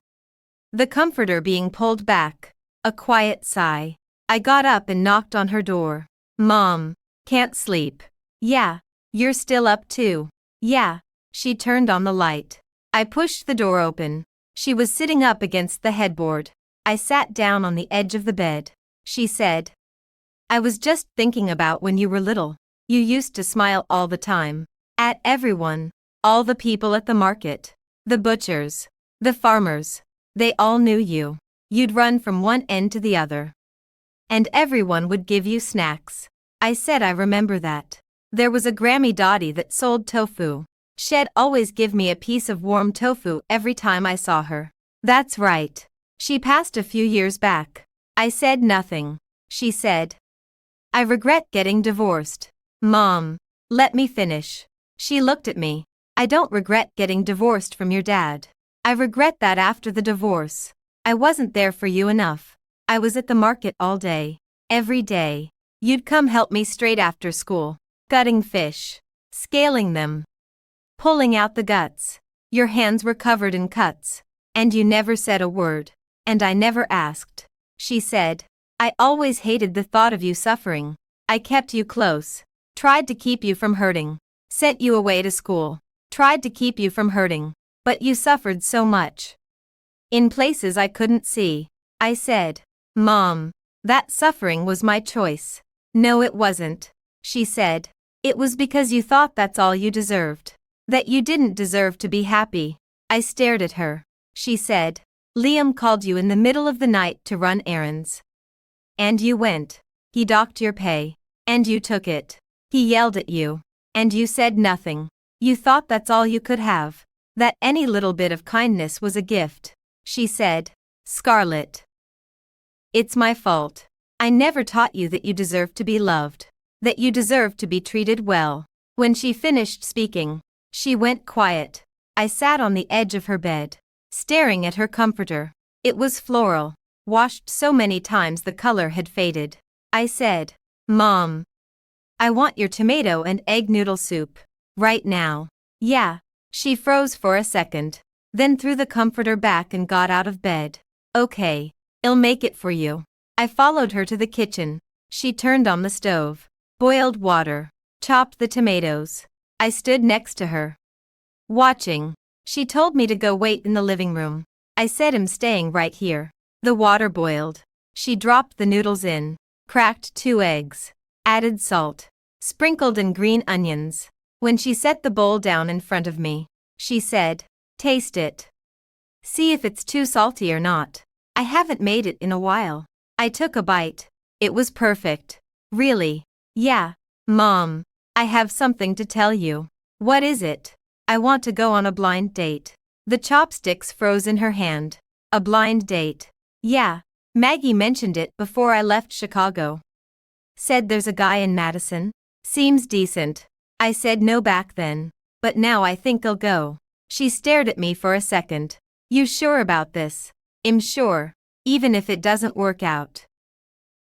the comforter being pulled back. A quiet sigh. I got up and knocked on her door. Mom, can't sleep. Yeah. You're still up too. Yeah. She turned on the light. I pushed the door open. She was sitting up against the headboard. I sat down on the edge of the bed. She said, I was just thinking about when you were little. You used to smile all the time. At everyone. All the people at the market. The butchers. The farmers. They all knew you. You'd run from one end to the other, and everyone would give you snacks. I said I remember that. There was a Grammy Dottie that sold tofu. She'd always give me a piece of warm tofu every time I saw her. That's right. She passed a few years back. I said nothing. She said, I regret getting divorced. Mom, let me finish. She looked at me. I don't regret getting divorced from your dad. I regret that after the divorce, I wasn't there for you enough. I was at the market all day, every day. You'd come help me straight after school, gutting fish, scaling them, pulling out the guts. Your hands were covered in cuts, and you never said a word, and I never asked. She said, I always hated the thought of you suffering. I kept you close, tried to keep you from hurting, sent you away to school, tried to keep you from hurting, but you suffered so much. In places I couldn't see. I said, Mom, that suffering was my choice. No, it wasn't. She said, it was because you thought that's all you deserved. That you didn't deserve to be happy. I stared at her. She said, Liam called you in the middle of the night to run errands. And you went. He docked your pay. And you took it. He yelled at you. And you said nothing. You thought that's all you could have. That any little bit of kindness was a gift. She said, Scarlett, it's my fault. I never taught you that you deserve to be loved, that you deserve to be treated well. When she finished speaking, she went quiet. I sat on the edge of her bed, staring at her comforter. It was floral, washed so many times the color had faded. I said, "Mom, I want your tomato and egg noodle soup. Right now." "Yeah." She froze for a second, then threw the comforter back and got out of bed. "Okay, I'll make it for you." I followed her to the kitchen. She turned on the stove, boiled water, chopped the tomatoes. I stood next to her, watching. She told me to go wait in the living room. I said, "I'm staying right here." The water boiled. She dropped the noodles in, cracked 2 eggs, added salt, sprinkled in green onions. When she set the bowl down in front of me, she said, "Taste it. See if it's too salty or not. I haven't made it in a while." I took a bite. It was perfect. "Really?" "Yeah, Mom. I have something to tell you." "What is it?" "I want to go on a blind date." The chopsticks froze in her hand. "A blind date?" "Yeah. Maggie mentioned it before I left Chicago. Said there's a guy in Madison. Seems decent." I said no back then, but now I think I'll go. She stared at me for a second. "You sure about this?" "I'm sure, even if it doesn't work out.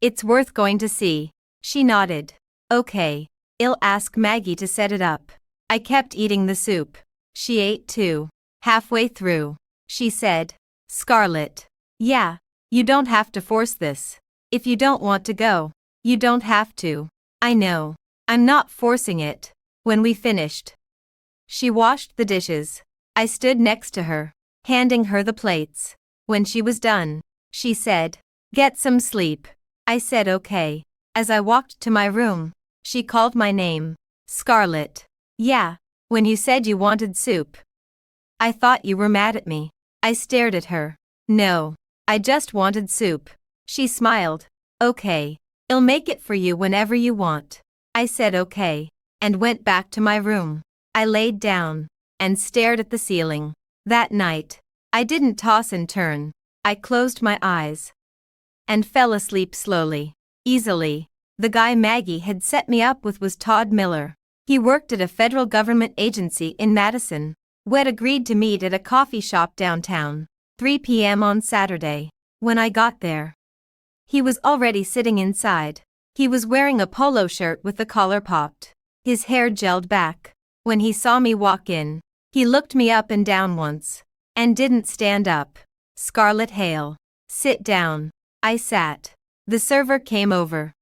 It's worth going to see." She nodded. "Okay, I'll ask Maggie to set it up." I kept eating the soup. She ate too. Halfway through, she said, "Scarlett. Yeah, you don't have to force this. If you don't want to go, you don't have to." "I know. I'm not forcing it." When we finished, she washed the dishes. I stood next to her, handing her the plates. When she was done, she said, "Get some sleep." I said okay. As I walked to my room, she called my name. "Scarlett." "Yeah, when you said you wanted soup, I thought you were mad at me." I stared at her. "No, I just wanted soup." She smiled. "Okay, I'll make it for you whenever you want." I said okay, and went back to my room. I laid down and stared at the ceiling. That night, I didn't toss and turn. I closed my eyes and fell asleep slowly, easily. The guy Maggie had set me up with was Todd Miller. He worked at a federal government agency in Madison. We'd agreed to meet at a coffee shop downtown, 3 p.m. on Saturday. When I got there, he was already sitting inside. He was wearing a polo shirt with the collar popped, his hair gelled back. When he saw me walk in, he looked me up and down once, and didn't stand up. "Scarlett Hale, sit down." I sat. The server came over.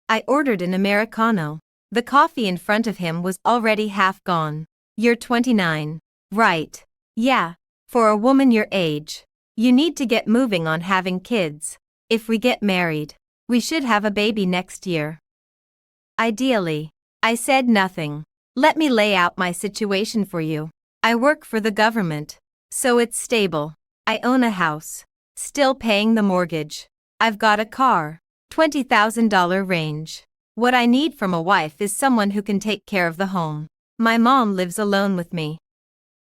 I ordered an Americano. The coffee in front of him was already half gone. "You're 29, right?" "Yeah. For a woman your age, you need to get moving on having kids. If we get married, we should have a baby next year. Ideally." I said nothing. "Let me lay out my situation for you. I work for the government, so it's stable. I own a house, still paying the mortgage. I've got a car, $20,000 range. What I need from a wife is someone who can take care of the home. My mom lives alone with me,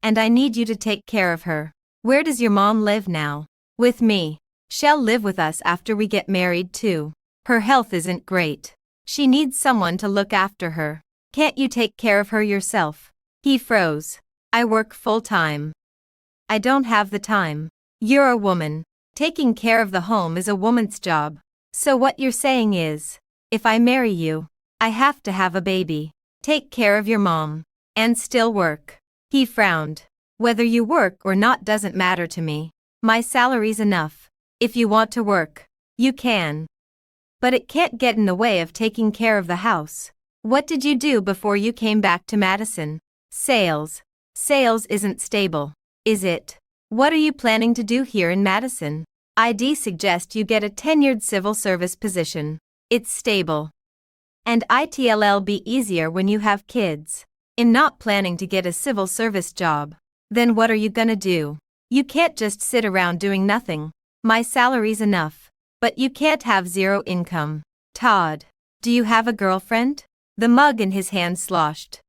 and I need you to take care of her." "Where does your mom live now?" "With me. She'll live with us after we get married too. Her health isn't great. She needs someone to look after her." "Can't you take care of her yourself?" He froze. "I work full-time. I don't have the time." "You're a woman. Taking care of the home is a woman's job. So what you're saying is, if I marry you, I have to have a baby, take care of your mom, and still work." He frowned. "Whether you work or not doesn't matter to me. My salary's enough. If you want to work, you can. But it can't get in the way of taking care of the house." "What did you do before you came back to Madison?" "Sales." "Sales isn't stable, is it?" "What are you planning to do here in Madison?" "I'd suggest you get a tenured civil service position. It's stable. And it'll be easier when you have kids." "I'm not planning to get a civil service job." "Then what are you gonna do? You can't just sit around doing nothing." "My salary's enough, but you can't have zero income." "Todd, do you have a girlfriend?" The mug in his hand sloshed,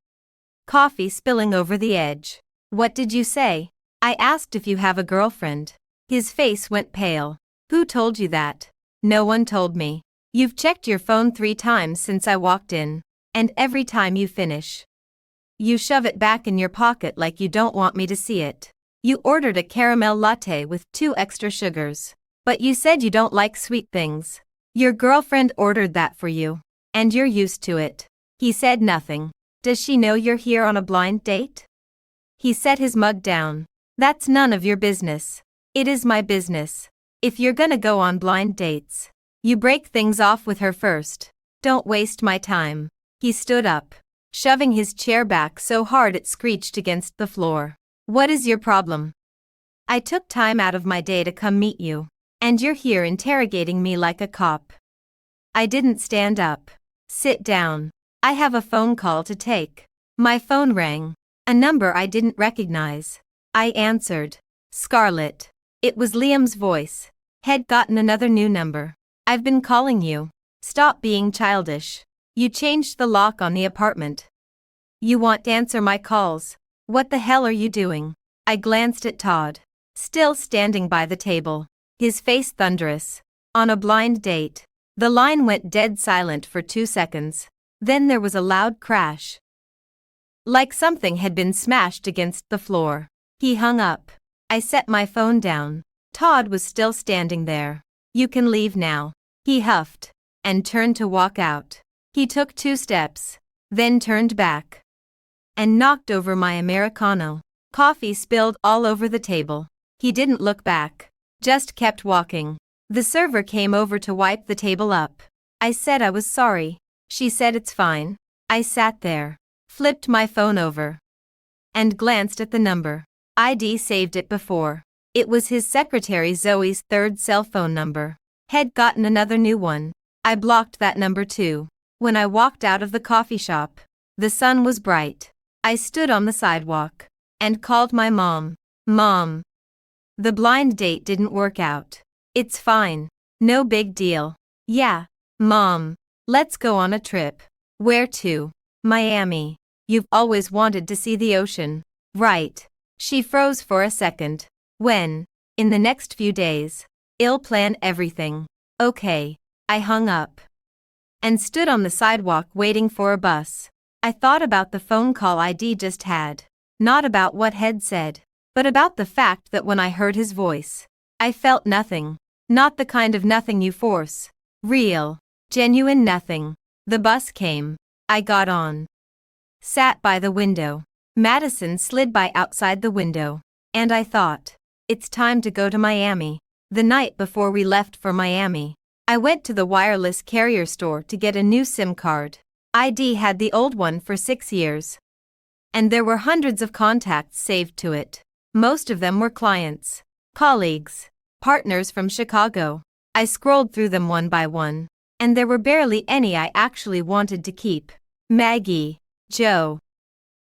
coffee spilling over the edge. "What did you say?" "I asked if you have a girlfriend." His face went pale. "Who told you that?" "No one told me." "You've checked your phone 3 times since I walked in, and every time you finish, You shove it back in your pocket like you don't want me to see it. You ordered a caramel latte with 2 extra sugars. But you said you don't like sweet things. Your girlfriend ordered that for you. And you're used to it. He said nothing. Does she know you're here on a blind date? He set his mug down. That's none of your business. It is my business. If you're gonna go on blind dates, you break things off with her first. Don't waste my time. He stood up, shoving his chair back so hard it screeched against the floor. What is your problem? I took time out of my day to come meet you, and you're here interrogating me like a cop. I didn't stand up. Sit down. I have a phone call to take. My phone rang. A number I didn't recognize. I answered. Scarlett. It was Liam's voice. Had gotten another new number. I've been calling you. Stop being childish. You changed the lock on the apartment. You want to answer my calls. What the hell are you doing? I glanced at Todd, still standing by the table, his face thunderous. On a blind date. The line went dead silent for 2 seconds. Then there was a loud crash. Like something had been smashed against the floor. He hung up. I set my phone down. Todd was still standing there. You can leave now. He huffed and turned to walk out. He took 2 steps, then turned back and knocked over my Americano. Coffee spilled all over the table. He didn't look back, just kept walking. The server came over to wipe the table up. I said I was sorry. She said it's fine. I sat there, flipped my phone over, and glanced at the number. I'd saved it before. It was his secretary Zoe's 3rd cell phone number. Had gotten another new one. I blocked that number too. When I walked out of the coffee shop, the sun was bright. I stood on the sidewalk and called my mom. Mom. The blind date didn't work out. It's fine. No big deal. Yeah, Mom. Let's go on a trip. Where to? Miami. You've always wanted to see the ocean, right? She froze for a second. When? In the next few days. I'll plan everything. Okay. I hung up and stood on the sidewalk waiting for a bus. I thought about the phone call I'd just had. Not about what Head said, but about the fact that when I heard his voice, I felt nothing. Not the kind of nothing you force. Real, genuine nothing. The bus came. I got on. Sat by the window. Madison slid by outside the window. And I thought, it's time to go to Miami. The night before we left for Miami, I went to the wireless carrier store to get a new SIM card. I'd had the old one for 6 years. And there were hundreds of contacts saved to it. Most of them were clients, colleagues, partners from Chicago. I scrolled through them one by one, and there were barely any I actually wanted to keep. Maggie, Joe,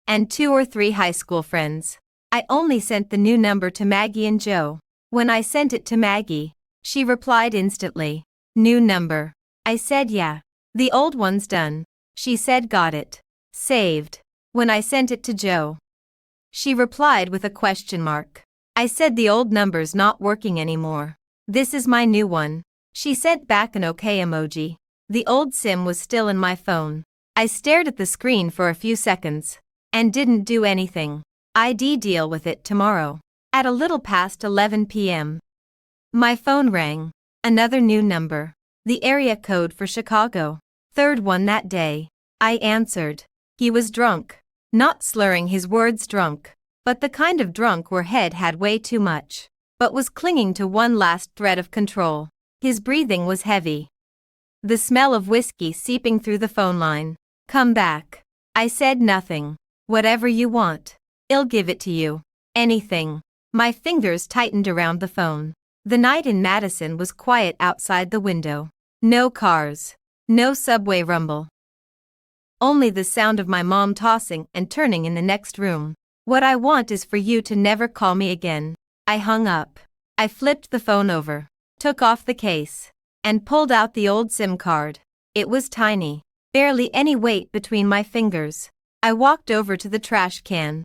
and 2 or 3 high school friends. I only sent the new number to Maggie and Joe. When I sent it to Maggie, she replied instantly. New number. I said yeah. The old one's done. She said got it. Saved. When I sent it to Joe, she replied with a question mark. I said the old number's not working anymore. This is my new one. She sent back an okay emoji. The old SIM was still in my phone. I stared at the screen for a few seconds and didn't do anything. I'd deal with it tomorrow. At a little past 11 p.m. my phone rang. Another new number. The area code for Chicago. 3rd one that day. I answered. He was drunk. Not slurring his words drunk, but the kind of drunk where Head had way too much, but was clinging to one last thread of control. His breathing was heavy. The smell of whiskey seeping through the phone line. Come back. I said nothing. Whatever you want. I'll give it to you. Anything. My fingers tightened around the phone. The night in Madison was quiet outside the window. No cars. No subway rumble. Only the sound of my mom tossing and turning in the next room. What I want is for you to never call me again. I hung up. I flipped the phone over, took off the case, and pulled out the old SIM card. It was tiny, barely any weight between my fingers. I walked over to the trash can,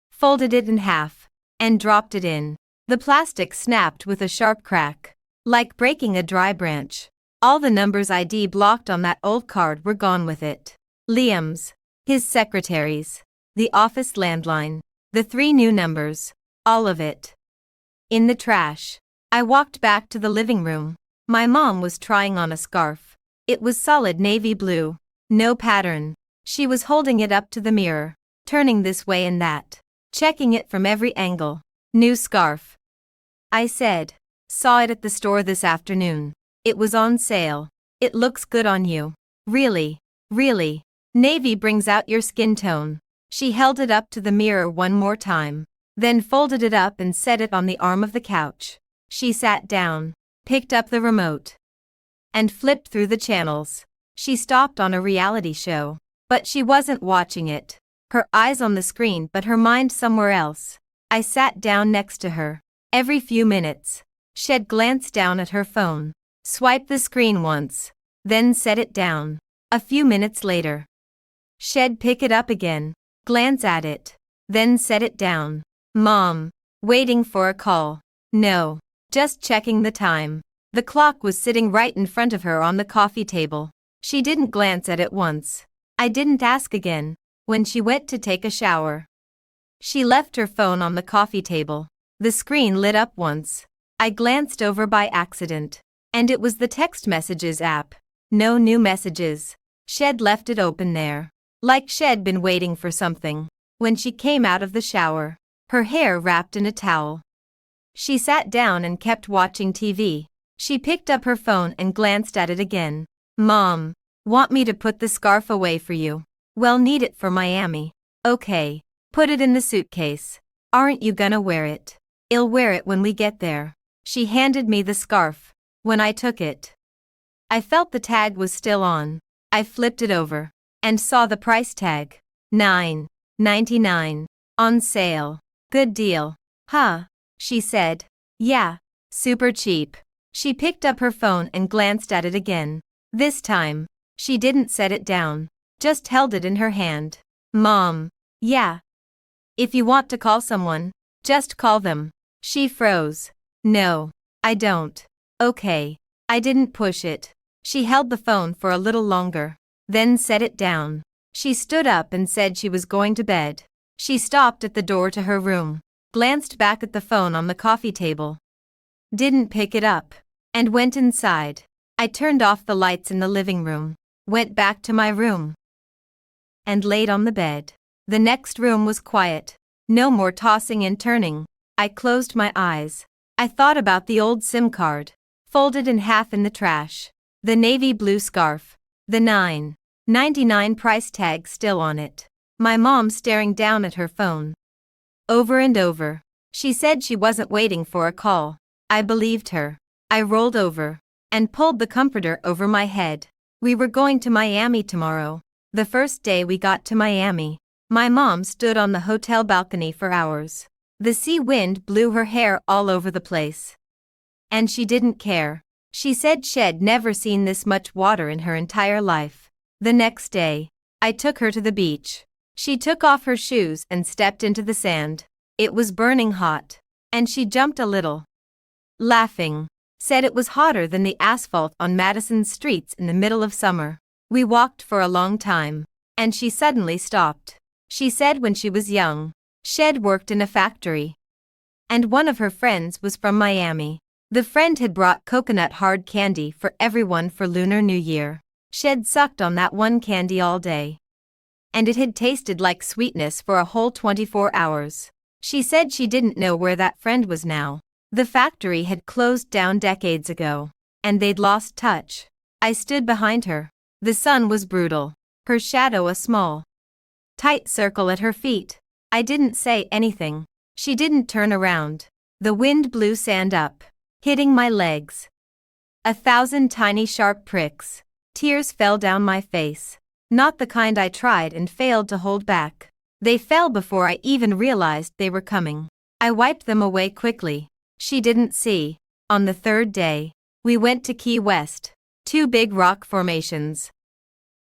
folded it in half, and dropped it in. The plastic snapped with a sharp crack, like breaking a dry branch. All the numbers I'd blocked on that old card were gone with it. Liam's, his secretary's, the office landline, the 3 new numbers, all of it. In the trash. I walked back to the living room. My mom was trying on a scarf. It was solid navy blue, no pattern. She was holding it up to the mirror, turning this way and that, checking it from every angle. New scarf. I said. Saw it at the store this afternoon. It was on sale. It looks good on you. Really, really. Navy brings out your skin tone. She held it up to the mirror one more time, then folded it up and set it on the arm of the couch. She sat down, picked up the remote, and flipped through the channels. She stopped on a reality show, but she wasn't watching it. Her eyes on the screen but her mind somewhere else. I sat down next to her. Every few minutes, she'd glance down at her phone, swipe the screen once, then set it down. A few minutes later, she'd pick it up again, glance at it, then set it down. Mom, waiting for a call. No. Just checking the time. The clock was sitting right in front of her on the coffee table. She didn't glance at it once. I didn't ask again. When she went to take a shower, she left her phone on the coffee table. The screen lit up once. I glanced over by accident, and it was the text messages app. No new messages. She'd left it open there, like she'd been waiting for something. When she came out of the shower, her hair wrapped in a towel, she sat down and kept watching TV. She picked up her phone and glanced at it again. Mom, want me to put the scarf away for you? Well, need it for Miami. Okay, put it in the suitcase. Aren't you gonna wear it? I'll wear it when we get there. She handed me the scarf. When I took it, I felt the tag was still on. I flipped it over and saw the price tag. $9.99. On sale. Good deal. Huh? She said. Yeah, super cheap. She picked up her phone and glanced at it again. This time, she didn't set it down, just held it in her hand. Mom, yeah. If you want to call someone, just call them. She froze. No, I don't. Okay. I didn't push it. She held the phone for a little longer, then set it down. She stood up and said she was going to bed. She stopped at the door to her room, glanced back at the phone on the coffee table, didn't pick it up, and went inside. I turned off the lights in the living room, went back to my room, and laid on the bed. The next room was quiet. No more tossing and turning. I closed my eyes. I thought about the old SIM card, folded in half in the trash, the navy blue scarf, the $9.99 price tag still on it, my mom staring down at her phone. Over and over. She said she wasn't waiting for a call. I believed her. I rolled over and pulled the comforter over my head. We were going to Miami tomorrow. The first day we got to Miami, my mom stood on the hotel balcony for hours. The sea wind blew her hair all over the place, and she didn't care. She said she'd never seen this much water in her entire life. The next day, I took her to the beach. She took off her shoes and stepped into the sand. It was burning hot, and she jumped a little, laughing, said it was hotter than the asphalt on Madison's streets in the middle of summer. We walked for a long time, and she suddenly stopped. She said when she was young, she'd worked in a factory, and one of her friends was from Miami. The friend had brought coconut hard candy for everyone for Lunar New Year. She'd sucked on that one candy all day, and it had tasted like sweetness for a whole 24 hours. She said she didn't know where that friend was now. The factory had closed down decades ago, and they'd lost touch. I stood behind her. The sun was brutal, her shadow a small, tight circle at her feet. I didn't say anything. She didn't turn around. The wind blew sand up, hitting my legs. 1,000 tiny sharp pricks. Tears fell down my face. Not the kind I tried and failed to hold back. They fell before I even realized they were coming. I wiped them away quickly. She didn't see. On the third day, we went to Key West. 2 big rock formations.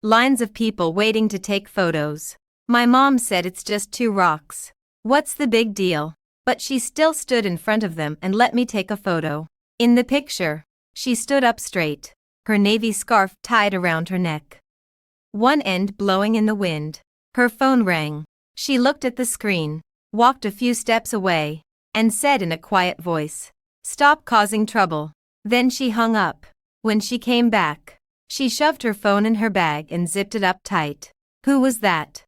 Lines of people waiting to take photos. My mom said it's just 2 rocks. What's the big deal? But she still stood in front of them and let me take a photo. In the picture, she stood up straight, her navy scarf tied around her neck, one end blowing in the wind. Her phone rang. She looked at the screen, walked a few steps away, and said in a quiet voice, "Stop causing trouble." Then she hung up. When she came back, she shoved her phone in her bag and zipped it up tight. "Who was that?"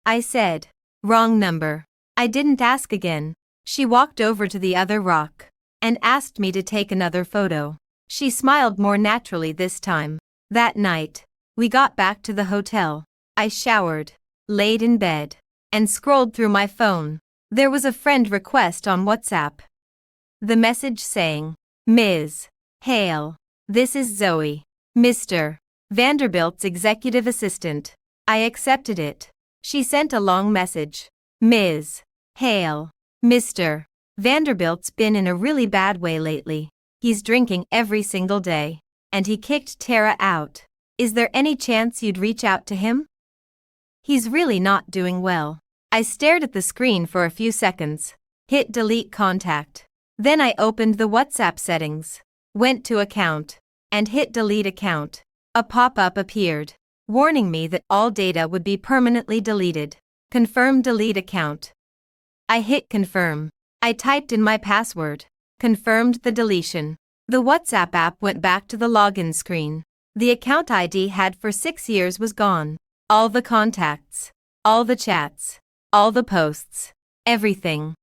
I said. "Wrong number." I didn't ask again. She walked over to the other rock and asked me to take another photo. She smiled more naturally this time. That night, we got back to the hotel. I showered, laid in bed, and scrolled through my phone. There was a friend request on WhatsApp. The message saying, "Ms. Hale, this is Zoe, Mr. Vanderbilt's executive assistant." I accepted it. She sent a long message. "Ms. Hale, Mr. Vanderbilt's been in a really bad way lately. He's drinking every single day, and he kicked Tara out. Is there any chance you'd reach out to him? He's really not doing well." I stared at the screen for a few seconds, hit delete contact. Then I opened the WhatsApp settings, went to account, and hit delete account. A pop-up appeared, warning me that all data would be permanently deleted. Confirm delete account. I hit confirm. I typed in my password, confirmed the deletion. The WhatsApp app went back to the login screen. The account ID had for 6 years was gone. All the contacts, all the chats, all the posts, everything.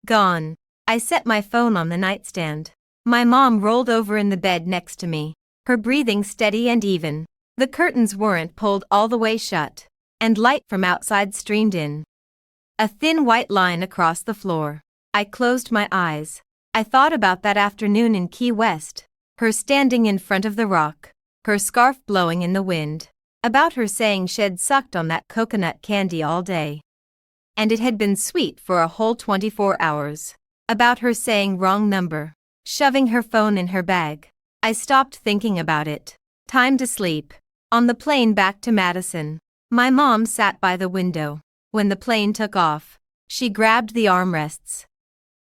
Gone. I set my phone on the nightstand. My mom rolled over in the bed next to me, her breathing steady and even. The curtains weren't pulled all the way shut, and light from outside streamed in. A thin white line across the floor. I closed my eyes. I thought about that afternoon in Key West, her standing in front of the rock, her scarf blowing in the wind, about her saying she'd sucked on that coconut candy all day, and it had been sweet for a whole 24 hours, about her saying wrong number, shoving her phone in her bag. I stopped thinking about it. Time to sleep. On the plane back to Madison, my mom sat by the window. When the plane took off, she grabbed the armrests,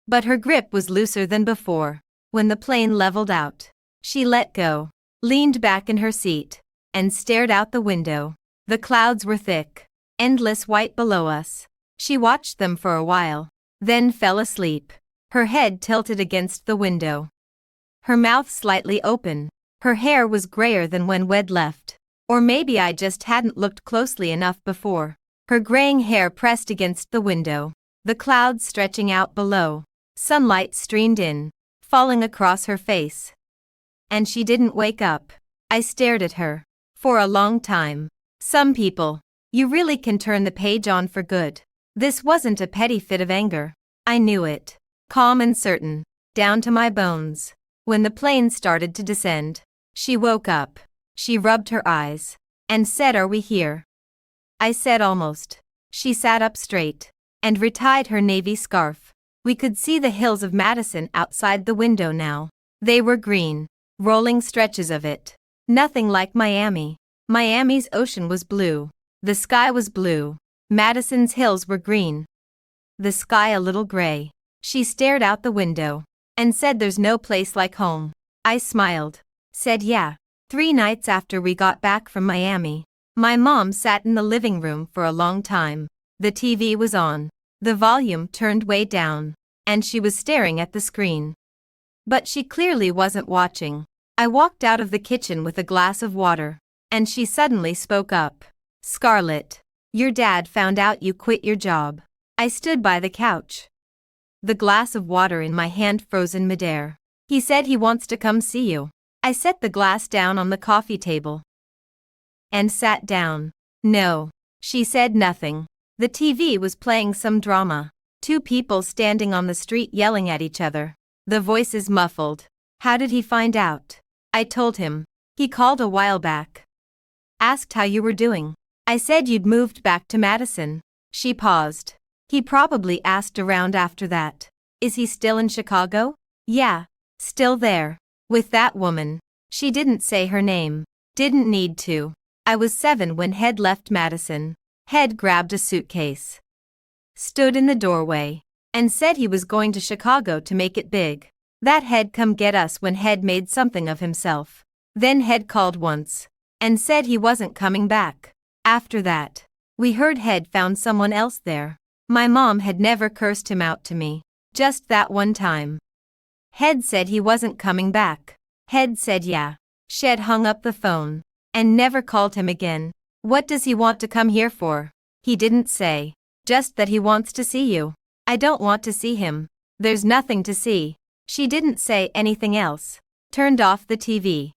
but her grip was looser than before. When the plane leveled out, she let go, leaned back in her seat, and stared out the window. The clouds were thick, endless white below us. She watched them for a while, then fell asleep, her head tilted against the window, her mouth slightly open. Her hair was grayer than when we'd left, or maybe I just hadn't looked closely enough before. Her graying hair pressed against the window, the clouds stretching out below. Sunlight streamed in, falling across her face. And she didn't wake up. I stared at her for a long time. Some people, you really can turn the page on for good. This wasn't a petty fit of anger. I knew it. Calm and certain, down to my bones. When the plane started to descend, she woke up. She rubbed her eyes and said, "Are we here?" I said almost. She sat up straight and retied her navy scarf. We could see the hills of Madison outside the window now. They were green, rolling stretches of it. Nothing like Miami. Miami's ocean was blue. The sky was blue. Madison's hills were green. The sky a little gray. She stared out the window and said, "There's no place like home." I smiled, said, "Yeah." 3 nights after we got back from Miami, my mom sat in the living room for a long time. The TV was on, the volume turned way down, and she was staring at the screen. But she clearly wasn't watching. I walked out of the kitchen with a glass of water, and she suddenly spoke up. "Scarlett, your dad found out you quit your job." I stood by the couch, the glass of water in my hand frozen midair. "He said he wants to come see you." I set the glass down on the coffee table and sat down. "No." She said nothing. The TV was playing some drama. 2 people standing on the street yelling at each other. The voices muffled. "How did he find out?" I told him. "He called a while back. Asked how you were doing." I said you'd moved back to Madison. She paused. "He probably asked around after that." "Is he still in Chicago?" "Yeah, still there. With that woman." She didn't say her name. Didn't need to. I was 7 when Head left Madison. Head grabbed a suitcase, stood in the doorway, and said he was going to Chicago to make it big. That Head come get us when Head made something of himself. Then Head called once and said he wasn't coming back. After that, We heard Head found someone else there. My mom had never cursed him out to me. Just that one time. Head said he wasn't coming back. Head said yeah. Shed hung up the phone. And never called him again. What does he want to come here for? He didn't say. Just that he wants to see you. I don't want to see him. There's nothing to see. She didn't say anything else. Turned off the TV.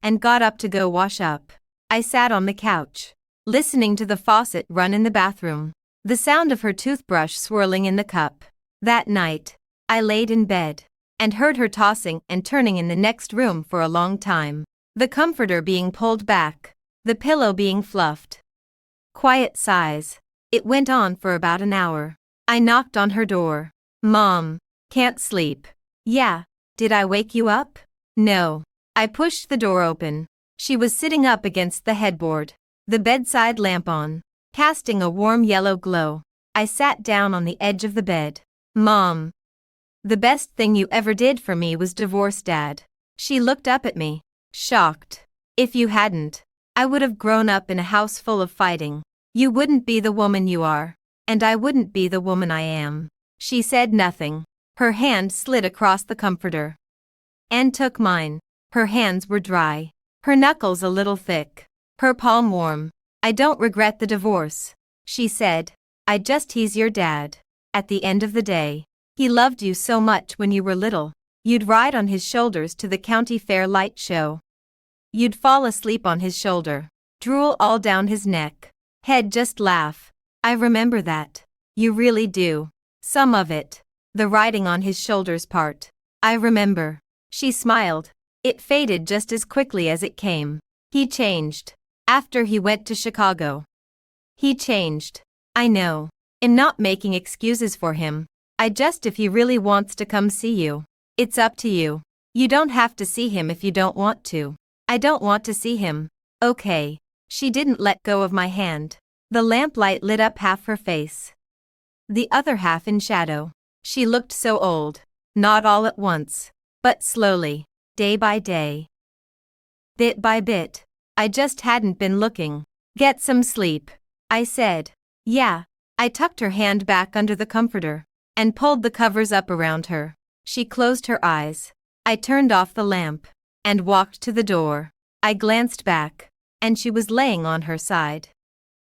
And got up to go wash up. I sat on the couch, listening to the faucet run in the bathroom. The sound of her toothbrush swirling in the cup. That night, I laid in bed and heard her tossing and turning in the next room for a long time. The comforter being pulled back, the pillow being fluffed. Quiet sighs. It went on for about an hour. I knocked on her door. Mom, can't sleep. Yeah, did I wake you up? No. I pushed the door open. She was sitting up against the headboard, the bedside lamp on, casting a warm yellow glow. I sat down on the edge of the bed. Mom, the best thing you ever did for me was divorce Dad. She looked up at me, shocked. If you hadn't, I would have grown up in a house full of fighting. You wouldn't be the woman you are, and I wouldn't be the woman I am. She said nothing. Her hand slid across the comforter and took mine. Her hands were dry, her knuckles a little thick, her palm warm. I don't regret the divorce, she said. He's your dad. At the end of the day, he loved you so much when you were little. You'd ride on his shoulders to the county fair light show. You'd fall asleep on his shoulder, drool all down his neck. Head just laugh. I remember that. You really do. Some of it. The riding on his shoulders part. I remember. She smiled. It faded just as quickly as it came. He changed. After he went to Chicago. He changed. I know. I'm not making excuses for him. If he really wants to come see you, it's up to you. You don't have to see him if you don't want to. I don't want to see him. Okay. She didn't let go of my hand. The lamplight lit up half her face, the other half in shadow. She looked so old. Not all at once, but slowly. Day by day. Bit by bit. I just hadn't been looking. Get some sleep, I said. Yeah. I tucked her hand back under the comforter and pulled the covers up around her. She closed her eyes. I turned off the lamp and walked to the door. I glanced back, and she was laying on her side,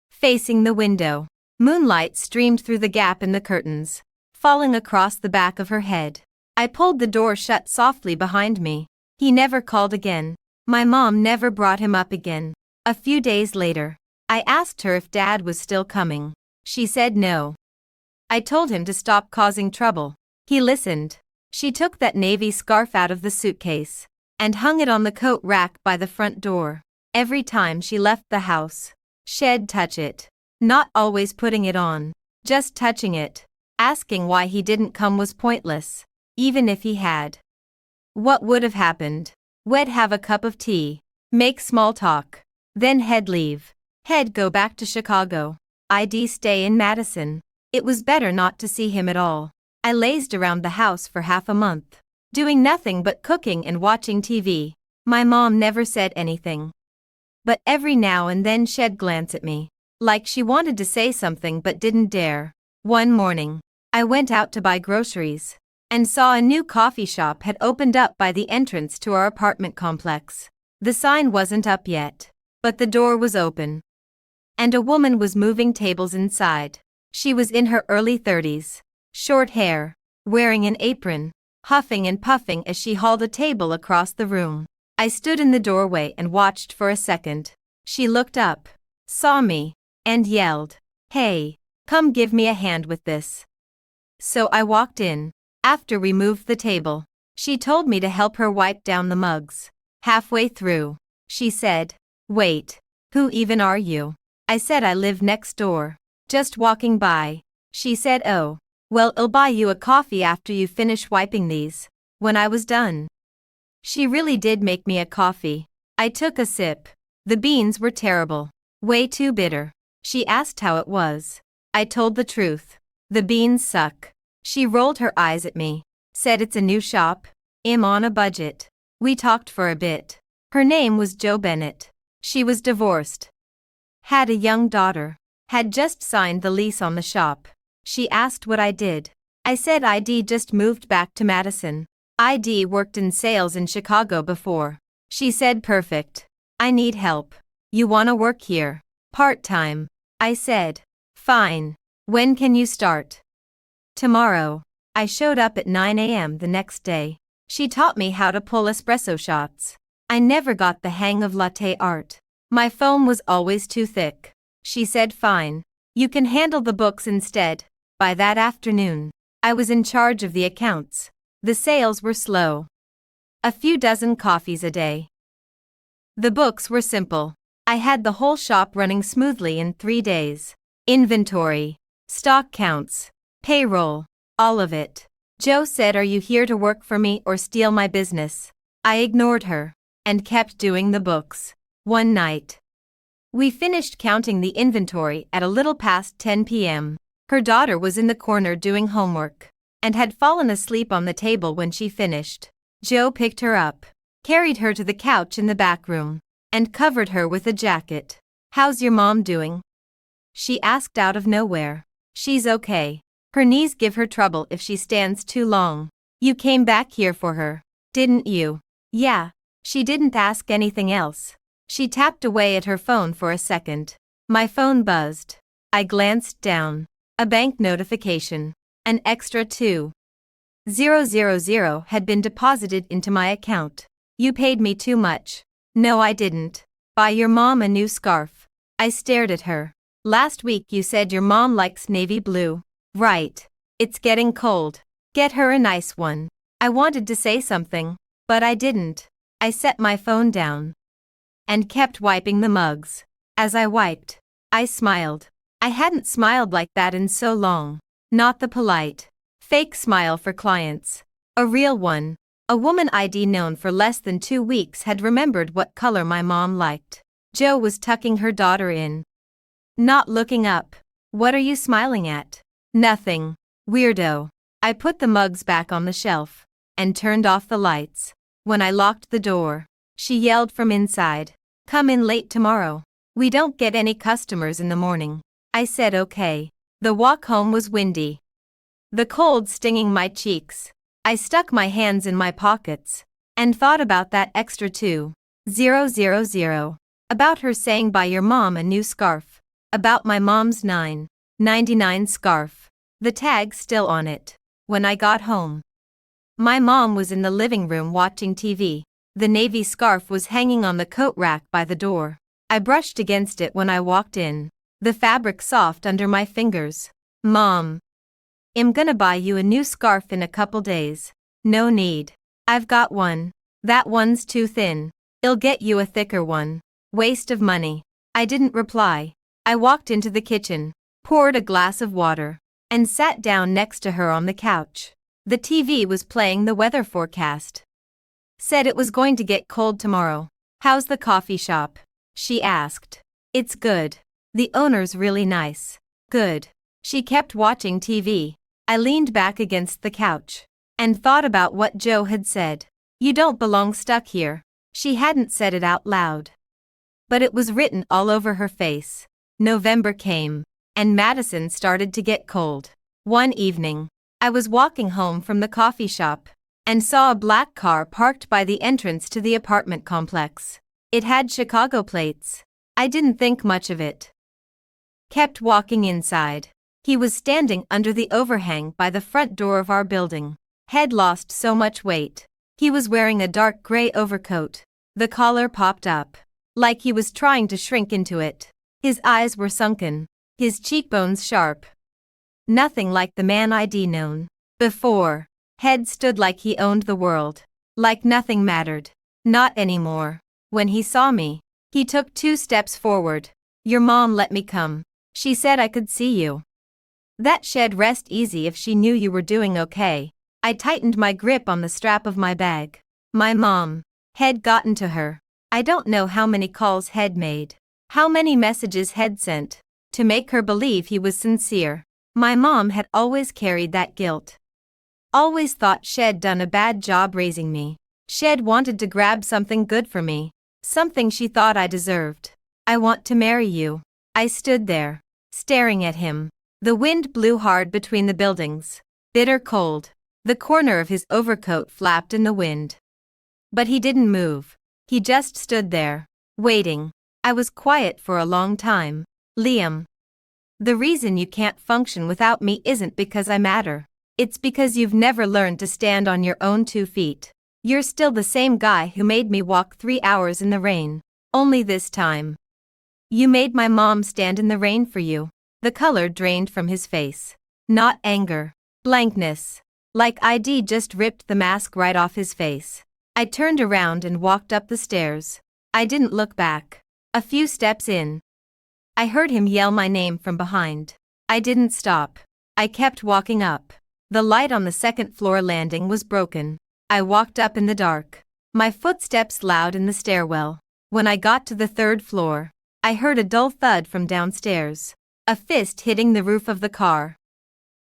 facing the window. Moonlight streamed through the gap in the curtains, falling across the back of her head. I pulled the door shut softly behind me. He never called again. My mom never brought him up again. A few days later, I asked her if Dad was still coming. She said no. I told him to stop causing trouble. He listened. She took that navy scarf out of the suitcase and hung it on the coat rack by the front door. Every time she left the house, she'd touch it. Not always putting it on, just touching it. Asking why he didn't come was pointless. Even if he had. What would have happened? We'd have a cup of tea, make small talk. Then he'd leave. He'd go back to Chicago. I'd stay in Madison. It was better not to see him at all. I lazed around the house for half a month, doing nothing but cooking and watching TV. My mom never said anything, but every now and then she'd glance at me, like she wanted to say something but didn't dare. One morning, I went out to buy groceries and saw a new coffee shop had opened up by the entrance to our apartment complex. The sign wasn't up yet, but the door was open, and a woman was moving tables inside. She was in her early 30s, short hair, wearing an apron, huffing and puffing as she hauled a table across the room. I stood in the doorway and watched for a second. She looked up, saw me, and yelled, "Hey, come give me a hand with this." So I walked in. After we moved the table, she told me to help her wipe down the mugs. Halfway through, she said, "Wait, who even are you?" I said I live next door. "Just walking by." She said, "Oh, well, I'll buy you a coffee after you finish wiping these." When I was done, she really did make me a coffee. I took a sip. The beans were terrible. Way too bitter. She asked how it was. I told the truth. "The beans suck." She rolled her eyes at me, said it's a new shop. I'm on a budget. We talked for a bit. Her name was Jo Bennett. She was divorced. Had a young daughter. Had just signed the lease on the shop. She asked what I did. I said I'd just moved back to Madison. I'd worked in sales in Chicago before. She said perfect. I need help. You wanna work here? Part-time. I said. Fine. When can you start? Tomorrow. I showed up at 9 a.m. the next day. She taught me how to pull espresso shots. I never got the hang of latte art. My foam was always too thick. She said fine. You can handle the books instead. By that afternoon, I was in charge of the accounts. The sales were slow. A few dozen coffees a day. The books were simple. I had the whole shop running smoothly in 3 days. Inventory, stock counts, payroll, all of it. Jo said, "Are you here to work for me or steal my business?" I ignored her and kept doing the books. One night, we finished counting the inventory at a little past 10 p.m. Her daughter was in the corner doing homework and had fallen asleep on the table when she finished. Jo picked her up, carried her to the couch in the back room, and covered her with a jacket. "How's your mom doing?" she asked out of nowhere. "She's okay. Her knees give her trouble if she stands too long." "You came back here for her, didn't you?" "Yeah." She didn't ask anything else. She tapped away at her phone for a second. My phone buzzed. I glanced down. A bank notification. An extra $2,000 had been deposited into my account. "You paid me too much." "No, I didn't. Buy your mom a new scarf." I stared at her. "Last week you said your mom likes navy blue." "Right. It's getting cold. Get her a nice one." I wanted to say something, but I didn't. I set my phone down and kept wiping the mugs. As I wiped, I smiled. I hadn't smiled like that in so long. Not the polite, fake smile for clients. A real one. A woman I'd known for less than 2 weeks had remembered what color my mom liked. Jo was tucking her daughter in. Not looking up. "What are you smiling at?" "Nothing. Weirdo." I put the mugs back on the shelf and turned off the lights. When I locked the door, she yelled from inside, "Come in late tomorrow. We don't get any customers in the morning." I said okay. The walk home was windy, the cold stinging my cheeks. I stuck my hands in my pockets and thought about that extra $2,000. About her saying buy your mom a new scarf. About my mom's $9.99 scarf. The tag still on it. When I got home, my mom was in the living room watching TV. The navy scarf was hanging on the coat rack by the door. I brushed against it when I walked in, the fabric soft under my fingers. "Mom, I'm gonna buy you a new scarf in a couple days." "No need. I've got one. That one's too thin. I'll get you a thicker one." "Waste of money." I didn't reply. I walked into the kitchen, poured a glass of water, and sat down next to her on the couch. The TV was playing the weather forecast. Said it was going to get cold tomorrow. "How's the coffee shop?" she asked. "It's good. The owner's really nice." "Good." She kept watching TV. I leaned back against the couch and thought about what Jo had said. "You don't belong stuck here." She hadn't said it out loud, but it was written all over her face. November came, and Madison started to get cold. One evening, I was walking home from the coffee shop and saw a black car parked by the entrance to the apartment complex. It had Chicago plates. I didn't think much of it. Kept walking inside. He was standing under the overhang by the front door of our building. Had lost so much weight. He was wearing a dark gray overcoat. The collar popped up, like he was trying to shrink into it. His eyes were sunken, his cheekbones sharp. Nothing like the man I'd known before. Head stood like he owned the world, like nothing mattered. Not anymore. When he saw me, he took 2 steps forward. "Your mom let me come. She said I could see you." "That she'd rest easy if she knew you were doing okay." I tightened my grip on the strap of my bag. My mom had gotten to her. I don't know how many calls Head made, how many messages Head sent, to make her believe he was sincere. My mom had always carried that guilt. Always thought she'd done a bad job raising me. She'd wanted to grab something good for me, something she thought I deserved. "I want to marry you." I stood there, staring at him. The wind blew hard between the buildings, bitter cold. The corner of his overcoat flapped in the wind. But he didn't move. He just stood there, waiting. I was quiet for a long time. Liam. The reason you can't function without me isn't because I matter. It's because you've never learned to stand on your own 2 feet. You're still the same guy who made me walk 3 hours in the rain. Only this time. You made my mom stand in the rain for you. The color drained from his face. Not anger. Blankness. Like ID just ripped the mask right off his face. I turned around and walked up the stairs. I didn't look back. A few steps in, I heard him yell my name from behind. I didn't stop. I kept walking up. The light on the second-floor landing was broken. I walked up in the dark. My footsteps loud in the stairwell. When I got to the 3rd floor, I heard a dull thud from downstairs. A fist hitting the roof of the car.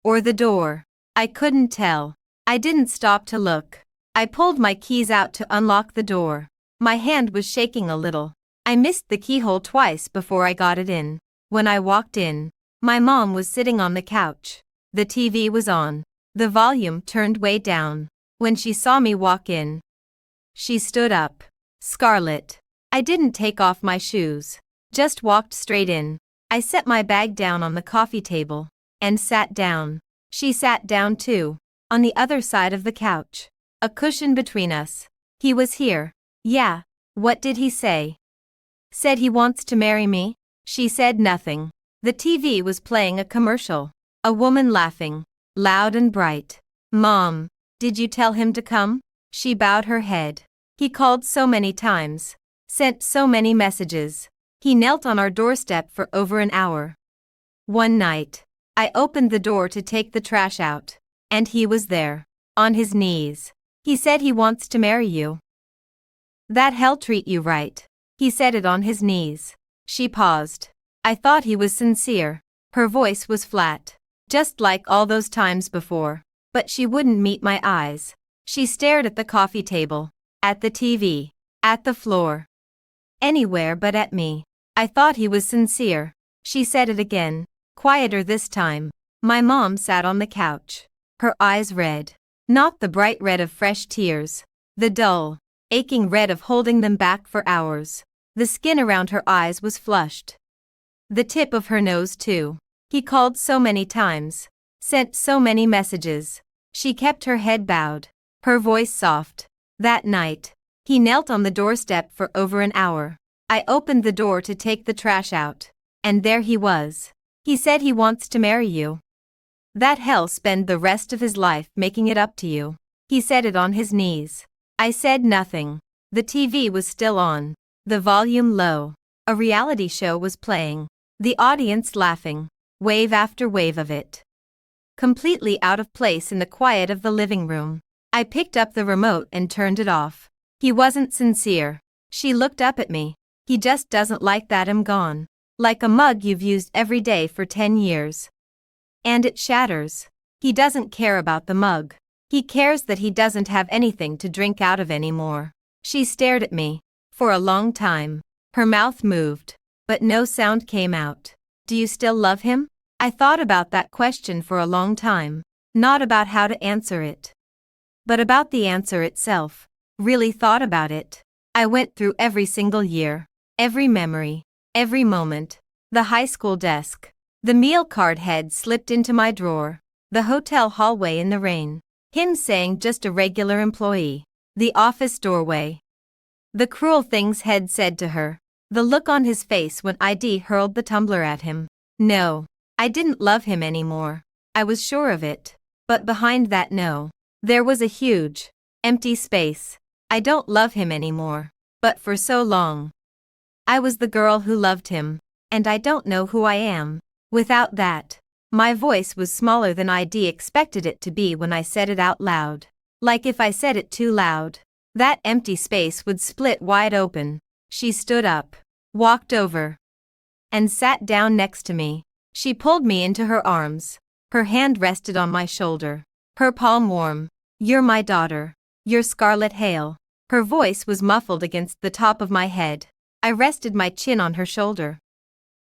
Or the door. I couldn't tell. I didn't stop to look. I pulled my keys out to unlock the door. My hand was shaking a little. I missed the keyhole twice before I got it in. When I walked in, my mom was sitting on the couch. The TV was on. The volume turned way down. When she saw me walk in, she stood up. Scarlet. I didn't take off my shoes. Just walked straight in. I set my bag down on the coffee table and sat down. She sat down too, on the other side of the couch. A cushion between us. He was here. Yeah. What did he say? Said he wants to marry me? She said nothing. The TV was playing a commercial. A woman laughing, loud and bright. Mom, did you tell him to come? She bowed her head. He called so many times, sent so many messages. He knelt on our doorstep for over an hour. One night, I opened the door to take the trash out, and he was there, on his knees. He said he wants to marry you. That hell treat you right. He said it on his knees. She paused. I thought he was sincere. Her voice was flat, just like all those times before. But she wouldn't meet my eyes. She stared at the coffee table, at the TV, at the floor. Anywhere but at me. I thought he was sincere. She said it again, quieter this time. My mom sat on the couch. Her eyes red. Not the bright red of fresh tears. The dull, aching red of holding them back for hours. The skin around her eyes was flushed. The tip of her nose too. He called so many times, sent so many messages. She kept her head bowed, her voice soft. That night, he knelt on the doorstep for over an hour. I opened the door to take the trash out, and there he was. He said he wants to marry you. That hell spend the rest of his life making it up to you. He said it on his knees. I said nothing. The TV was still on, the volume low. A reality show was playing, the audience laughing, wave after wave of it. Completely out of place in the quiet of the living room. I picked up the remote and turned it off. He wasn't sincere. She looked up at me. He just doesn't like that I'm gone. Like a mug you've used every day for 10 years. And it shatters. He doesn't care about the mug. He cares that he doesn't have anything to drink out of anymore. She stared at me. For a long time. Her mouth moved, but no sound came out. Do you still love him? I thought about that question for a long time. Not about how to answer it, but about the answer itself. Really thought about it. I went through every single year, every memory, every moment. The high school desk. The meal card had slipped into my drawer. The hotel hallway in the rain. Him saying just a regular employee. The office doorway. The cruel things Head said to her. The look on his face when ID hurled the tumbler at him. No, I didn't love him anymore. I was sure of it. But behind that no, there was a huge, empty space. I don't love him anymore. But for so long, I was the girl who loved him. And I don't know who I am without that. My voice was smaller than ID expected it to be when I said it out loud. Like if I said it too loud, that empty space would split wide open. She stood up, walked over, and sat down next to me. She pulled me into her arms. Her hand rested on my shoulder. Her palm warm. You're my daughter. You're Scarlet Hale. Her voice was muffled against the top of my head. I rested my chin on her shoulder.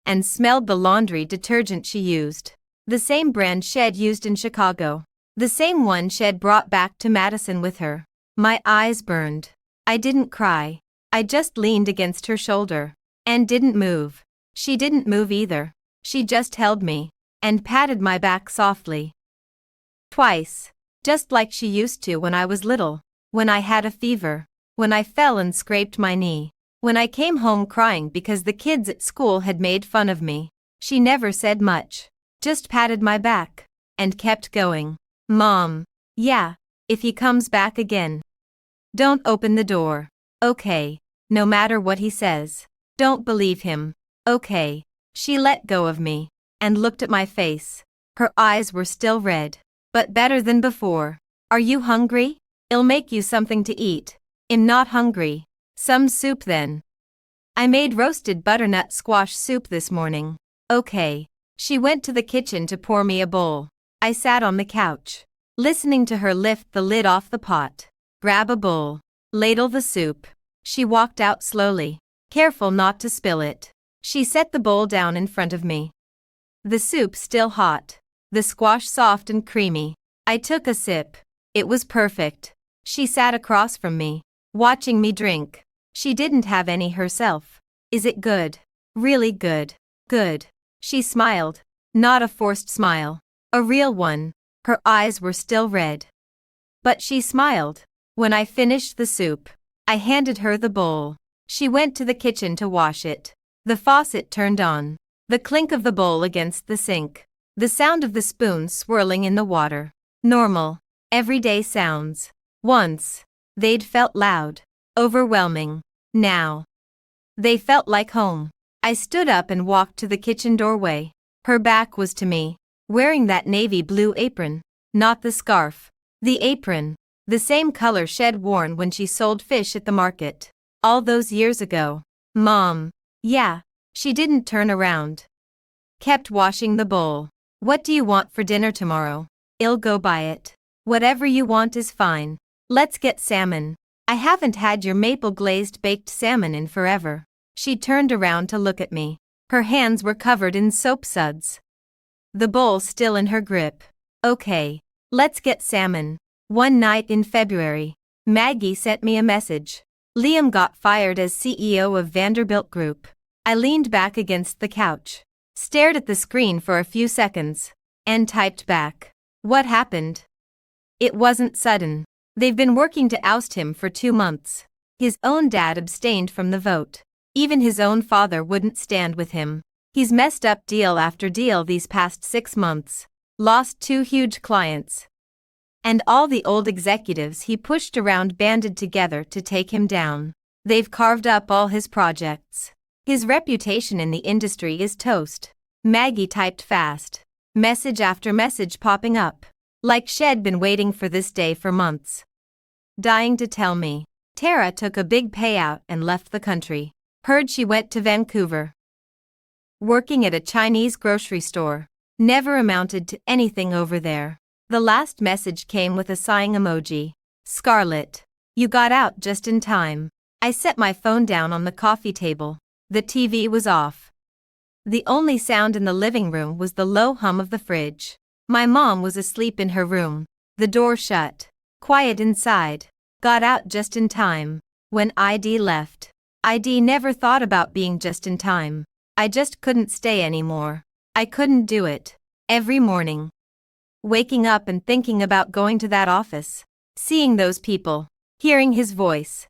and smelled the laundry detergent she used. The same brand Shed used in Chicago. The same one Shed brought back to Madison with her. My eyes burned. I didn't cry. I just leaned against her shoulder. And didn't move. She didn't move either. She just held me. And patted my back softly. Twice. Just like she used to when I was little. When I had a fever. When I fell and scraped my knee. When I came home crying because the kids at school had made fun of me. She never said much. Just patted my back. And kept going. Mom. Yeah. If he comes back again. Don't open the door. Okay. No matter what he says. Don't believe him. Okay. She let go of me. And looked at my face. Her eyes were still red. But better than before. Are you hungry? I'll make you something to eat. I'm not hungry. Some soup then. I made roasted butternut squash soup this morning. Okay. She went to the kitchen to pour me a bowl. I sat on the couch, listening to her lift the lid off the pot, grab a bowl, ladle the soup. She walked out slowly, careful not to spill it. She set the bowl down in front of me. The soup still hot, the squash soft and creamy. I took a sip. It was perfect. She sat across from me, watching me drink. She didn't have any herself. Is it good? Really good. Good. She smiled. Not a forced smile. A real one. Her eyes were still red. But she smiled. When I finished the soup, I handed her the bowl. She went to the kitchen to wash it. The faucet turned on. The clink of the bowl against the sink. The sound of the spoon swirling in the water. Normal. Everyday sounds. Once. They'd felt loud. Overwhelming. Now. They felt like home. I stood up and walked to the kitchen doorway. Her back was to me, wearing that navy blue apron. Not the scarf. The apron. The same color Shed worn when she sold fish at the market. All those years ago. Mom. Yeah. She didn't turn around. Kept washing the bowl. What do you want for dinner tomorrow? I'll go buy it. Whatever you want is fine. Let's get salmon. I haven't had your maple glazed baked salmon in forever. She turned around to look at me. Her hands were covered in soap suds. The bowl still in her grip. Okay. Let's get salmon. One night in February, Maggie sent me a message. Liam got fired as CEO of Vanderbilt Group. I leaned back against the couch, stared at the screen for a few seconds, and typed back. What happened? It wasn't sudden. They've been working to oust him for 2 months. His own dad abstained from the vote. Even his own father wouldn't stand with him. He's messed up deal after deal these past 6 months. Lost 2 huge clients. And all the old executives he pushed around banded together to take him down. They've carved up all his projects. His reputation in the industry is toast. Maggie typed fast. Message after message popping up. Like Shed been waiting for this day for months. Dying to tell me. Tara took a big payout and left the country. Heard she went to Vancouver. Working at a Chinese grocery store. Never amounted to anything over there. The last message came with a sighing emoji. Scarlett. You got out just in time. I set my phone down on the coffee table. The TV was off. The only sound in the living room was the low hum of the fridge. My mom was asleep in her room. The door shut. Quiet inside. Got out just in time. When ID left. ID never thought about being just in time. I just couldn't stay anymore. I couldn't do it. Every morning. Waking up and thinking about going to that office. Seeing those people. Hearing his voice.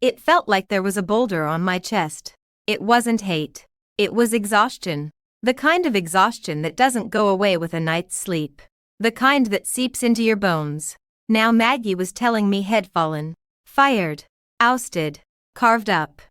It felt like there was a boulder on my chest. It wasn't hate. It was exhaustion. The kind of exhaustion that doesn't go away with a night's sleep. The kind that seeps into your bones. Now Maggie was telling me head fallen. Fired. Ousted. Carved up.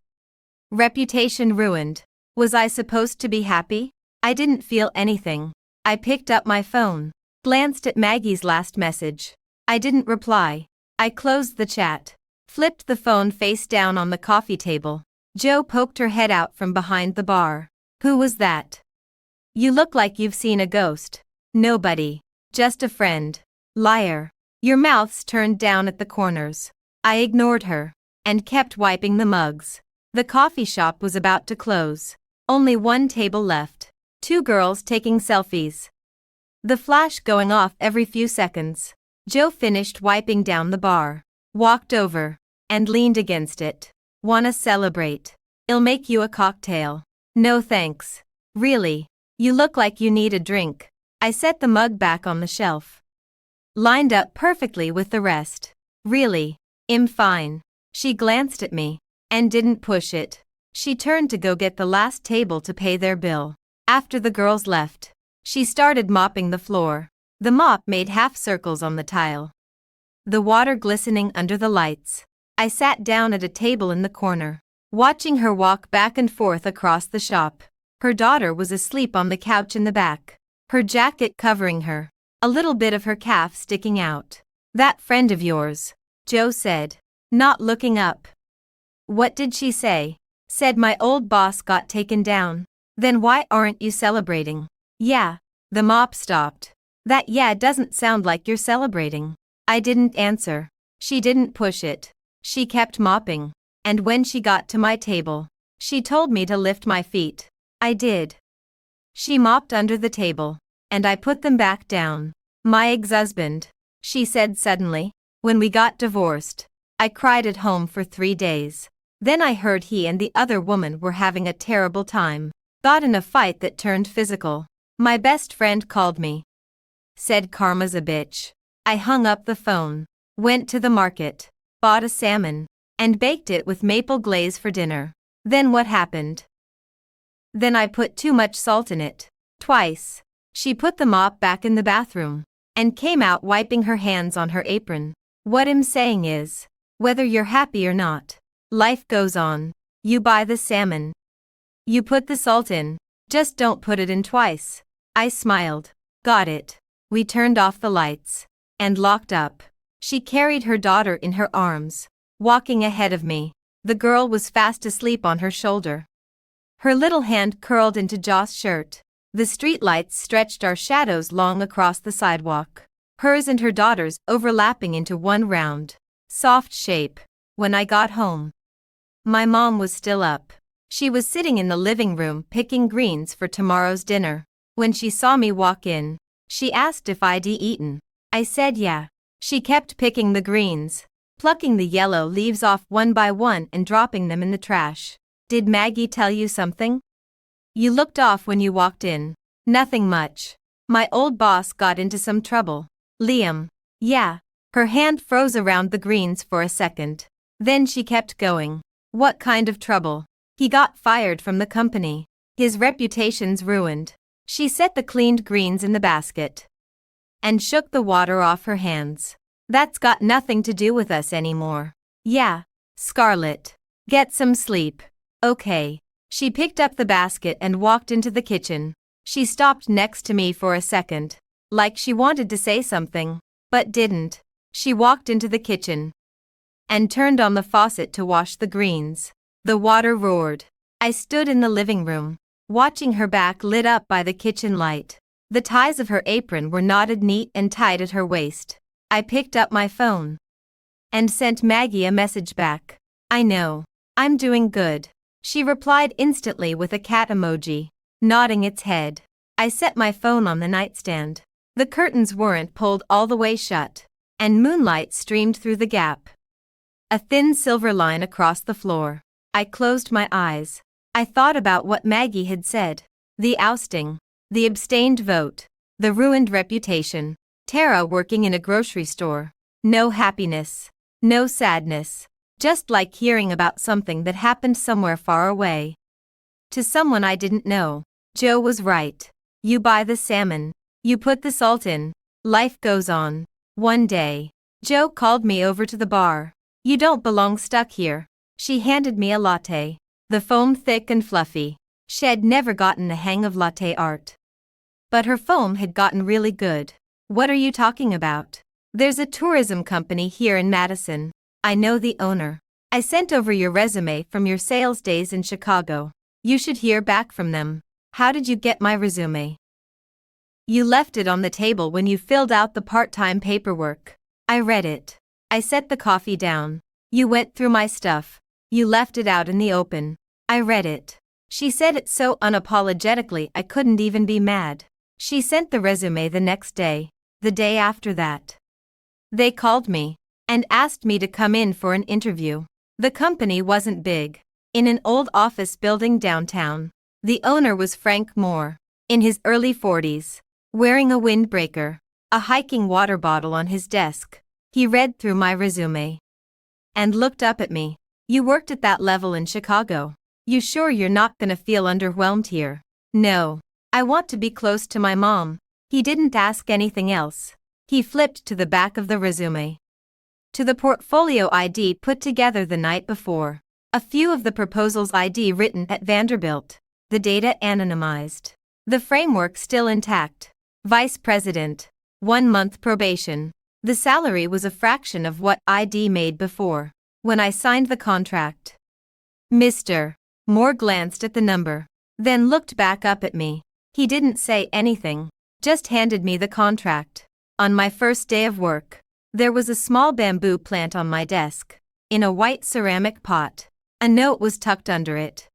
Reputation ruined. Was I supposed to be happy? I didn't feel anything. I picked up my phone. Glanced at Maggie's last message. I didn't reply. I closed the chat. Flipped the phone face down on the coffee table. Jo poked her head out from behind the bar. Who was that? You look like you've seen a ghost. Nobody. Just a friend. Liar. Your mouth's turned down at the corners. I ignored her. And kept wiping the mugs. The coffee shop was about to close. Only one table left. 2 girls taking selfies. The flash going off every few seconds. Joe finished wiping down the bar, walked over, and leaned against it. Wanna celebrate? I'll make you a cocktail. No thanks. Really? You look like you need a drink. I set the mug back on the shelf. Lined up perfectly with the rest. Really? I'm fine. She glanced at me, and didn't push it. She turned to go get the last table to pay their bill. After the girls left, she started mopping the floor. The mop made half circles on the tile, the water glistening under the lights. I sat down at a table in the corner, watching her walk back and forth across the shop. Her daughter was asleep on the couch in the back, her jacket covering her, a little bit of her calf sticking out. That friend of yours, Joe said, not looking up. What did she say? Said my old boss got taken down. Then why aren't you celebrating? Yeah. The mop stopped. That yeah doesn't sound like you're celebrating. I didn't answer. She didn't push it. She kept mopping. And when she got to my table, she told me to lift my feet. I did. She mopped under the table, and I put them back down. My ex-husband, she said suddenly, when we got divorced, I cried at home for 3 days. Then I heard he and the other woman were having a terrible time. Got in a fight that turned physical. My best friend called me. Said karma's a bitch. I hung up the phone, went to the market, bought a salmon, and baked it with maple glaze for dinner. Then what happened? Then I put too much salt in it. Twice. She put the mop back in the bathroom, and came out wiping her hands on her apron. What I'm saying is, whether you're happy or not, life goes on. You buy the salmon. You put the salt in, just don't put it in twice. I smiled. Got it. We turned off the lights, and locked up. She carried her daughter in her arms, walking ahead of me. The girl was fast asleep on her shoulder. Her little hand curled into Joss' shirt. The streetlights stretched our shadows long across the sidewalk, hers and her daughter's overlapping into one round, soft shape. When I got home, my mom was still up. She was sitting in the living room picking greens for tomorrow's dinner. When she saw me walk in, she asked if I'd eaten. I said yeah. She kept picking the greens, plucking the yellow leaves off one by one and dropping them in the trash. Did Maggie tell you something? You looked off when you walked in. Nothing much. My old boss got into some trouble. Liam. Yeah. Her hand froze around the greens for a second. Then she kept going. What kind of trouble? He got fired from the company. His reputation's ruined. She set the cleaned greens in the basket and shook the water off her hands. That's got nothing to do with us anymore. Yeah. Scarlett. Get some sleep. Okay. She picked up the basket and walked into the kitchen. She stopped next to me for a second, like she wanted to say something, but didn't. She walked into the kitchen and turned on the faucet to wash the greens. The water roared. I stood in the living room, watching her back lit up by the kitchen light. The ties of her apron were knotted neat and tight at her waist. I picked up my phone and sent Maggie a message back. I know. I'm doing good. She replied instantly with a cat emoji, nodding its head. I set my phone on the nightstand. The curtains weren't pulled all the way shut, and moonlight streamed through the gap. A thin silver line across the floor. I closed my eyes. I thought about what Maggie had said. The ousting, the abstained vote, the ruined reputation. Tara working in a grocery store. No happiness, no sadness. Just like hearing about something that happened somewhere far away. To someone I didn't know. Joe was right. You buy the salmon. You put the salt in. Life goes on. One day, Joe called me over to the bar. You don't belong stuck here. She handed me a latte. The foam thick and fluffy. She'd never gotten the hang of latte art. But her foam had gotten really good. What are you talking about? There's a tourism company here in Madison. I know the owner. I sent over your resume from your sales days in Chicago. You should hear back from them. How did you get my resume? You left it on the table when you filled out the part-time paperwork. I read it. I set the coffee down. You went through my stuff. You left it out in the open. I read it. She said it so unapologetically I couldn't even be mad. She sent the resume the next day, the day after that. They called me and asked me to come in for an interview. The company wasn't big. In an old office building downtown. The owner was Frank Moore, in his early 40s, wearing a windbreaker, a hiking water bottle on his desk. He read through my resume and looked up at me. "You worked at that level in Chicago. You sure you're not gonna feel underwhelmed here?" "No. I want to be close to my mom." He didn't ask anything else. He flipped to the back of the resume. To the portfolio ID put together the night before. A few of the proposal's ID written at Vanderbilt. The data anonymized. The framework still intact. Vice President. 1 month probation. The salary was a fraction of what ID made before. When I signed the contract. Mr. Moore glanced at the number. Then looked back up at me. He didn't say anything. Just handed me the contract. On my first day of work. There was a small bamboo plant on my desk. In a white ceramic pot. A note was tucked under it.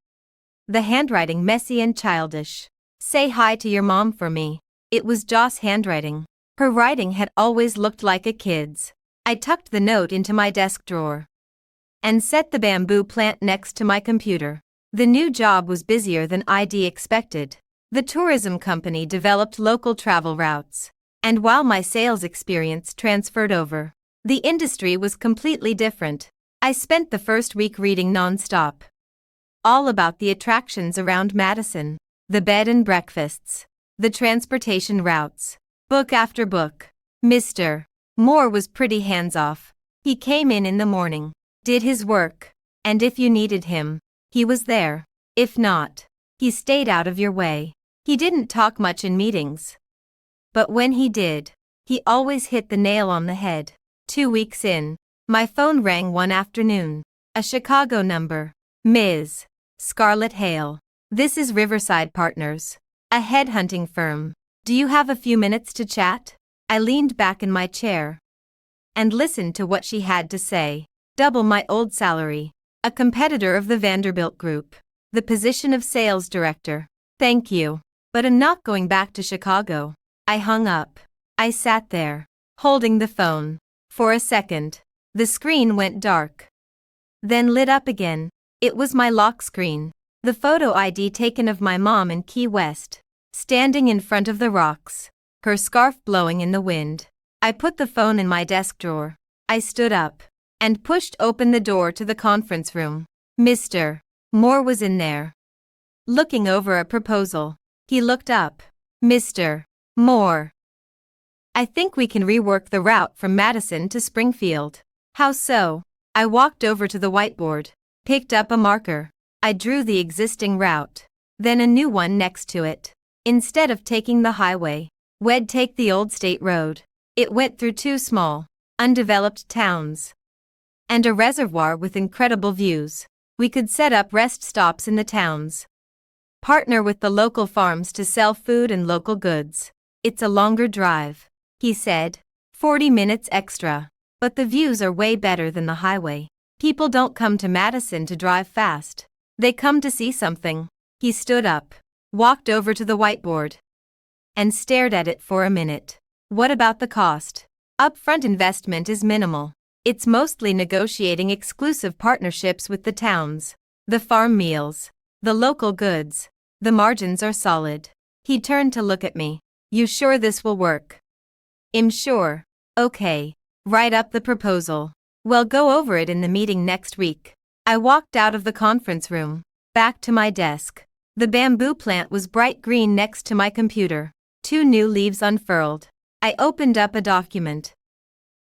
The handwriting messy and childish. "Say hi to your mom for me." It was Joss' handwriting. Her writing had always looked like a kid's. I tucked the note into my desk drawer and set the bamboo plant next to my computer. The new job was busier than ID expected. The tourism company developed local travel routes. And while my sales experience transferred over, the industry was completely different. I spent the first week reading nonstop. All about the attractions around Madison, the bed and breakfasts, the transportation routes, book after book. Mr. Moore was pretty hands-off. He came in the morning, did his work, and if you needed him, he was there. If not, he stayed out of your way. He didn't talk much in meetings. But when he did, he always hit the nail on the head. 2 weeks in, my phone rang one afternoon. A Chicago number. "Ms. Scarlett Hale. This is Riverside Partners, a headhunting firm. Do you have a few minutes to chat?" I leaned back in my chair and listened to what she had to say. "Double my old salary. A competitor of the Vanderbilt Group. The position of sales director. Thank you. But I'm not going back to Chicago." I hung up. I sat there, holding the phone. For a second, the screen went dark. Then lit up again. It was my lock screen. The photo ID taken of my mom in Key West, standing in front of the rocks, her scarf blowing in the wind. I put the phone in my desk drawer. I stood up and pushed open the door to the conference room. Mr. Moore was in there, looking over a proposal. He looked up. "Mr. Moore, I think we can rework the route from Madison to Springfield." "How so?" I walked over to the whiteboard, picked up a marker. I drew the existing route, then a new one next to it. Instead of taking the highway, we'd take the old state road. It went through 2 small, undeveloped towns and a reservoir with incredible views. We could set up rest stops in the towns, partner with the local farms to sell food and local goods. "It's a longer drive," he said. 40 minutes extra. But the views are way better than the highway. People don't come to Madison to drive fast. They come to see something. He stood up, walked over to the whiteboard, and stared at it for a minute. "What about the cost?" "Upfront investment is minimal. It's mostly negotiating exclusive partnerships with the towns, the farm meals, the local goods. The margins are solid." He turned to look at me. "You sure this will work?" "I'm sure." "Okay. Write up the proposal. We'll go over it in the meeting next week." I walked out of the conference room, back to my desk. The bamboo plant was bright green next to my computer. 2 new leaves unfurled. I opened up a document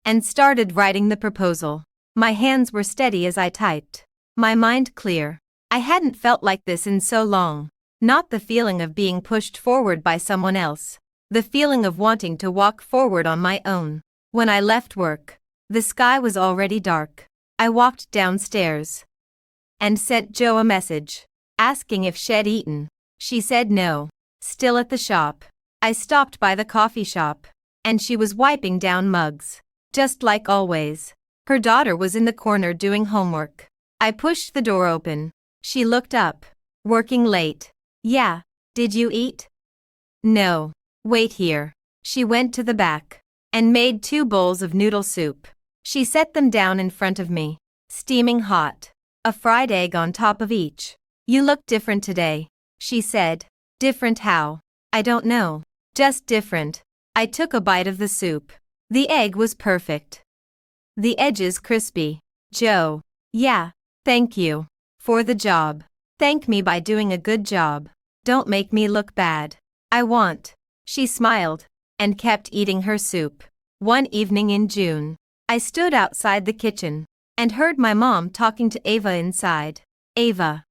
and started writing the proposal. My hands were steady as I typed, my mind clear. I hadn't felt like this in so long. Not the feeling of being pushed forward by someone else. The feeling of wanting to walk forward on my own. When I left work, the sky was already dark. I walked downstairs and sent Jo a message, asking if she'd eaten. She said no. Still at the shop. I stopped by the coffee shop, and she was wiping down mugs, just like always. Her daughter was in the corner doing homework. I pushed the door open. She looked up. Working late. Yeah. Did you eat? No. Wait here. She went to the back and made 2 bowls of noodle soup. She set them down in front of me, steaming hot. A fried egg on top of each. You look different today, she said. Different how? I don't know. Just different. I took a bite of the soup. The egg was perfect. The edges crispy. Joe. Yeah. Thank you. For the job. Thank me by doing a good job. Don't make me look bad. I want. She smiled and kept eating her soup. One evening in June, I stood outside the kitchen and heard my mom talking to Ava inside. Ava.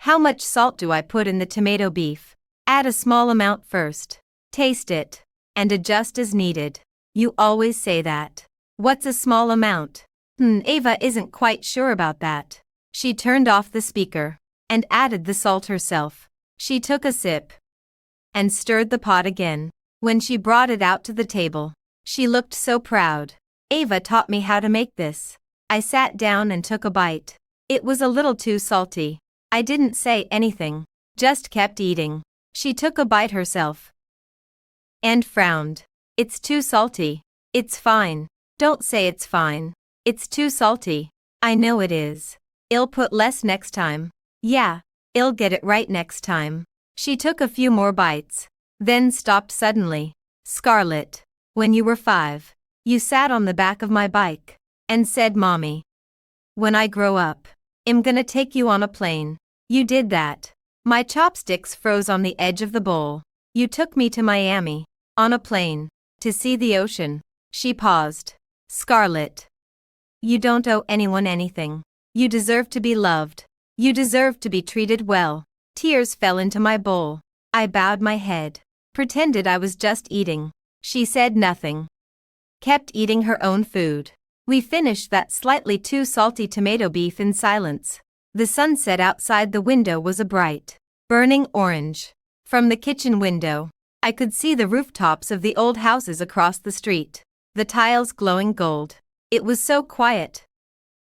How much salt do I put in the tomato beef? Add a small amount first. Taste it and adjust as needed. You always say that. What's a small amount? Ava isn't quite sure about that. She turned off the speaker and added the salt herself. She took a sip and stirred the pot again. When she brought it out to the table, she looked so proud. Ava taught me how to make this. I sat down and took a bite. It was a little too salty. I didn't say anything, just kept eating. She took a bite herself and frowned. It's too salty. It's fine. Don't say it's fine. It's too salty. I know it is. I'll put less next time. Yeah, I'll get it right next time. She took a few more bites, then stopped suddenly. Scarlett, when you were 5, you sat on the back of my bike and said, Mommy, when I grow up, I'm gonna take you on a plane. You did that. My chopsticks froze on the edge of the bowl. You took me to Miami, on a plane, to see the ocean. She paused. Scarlett, you don't owe anyone anything. You deserve to be loved. You deserve to be treated well. Tears fell into my bowl. I bowed my head, pretended I was just eating. She said nothing. Kept eating her own food. We finished that slightly too salty tomato beef in silence. The sunset outside the window was a bright, burning orange. From the kitchen window, I could see the rooftops of the old houses across the street, the tiles glowing gold. It was so quiet.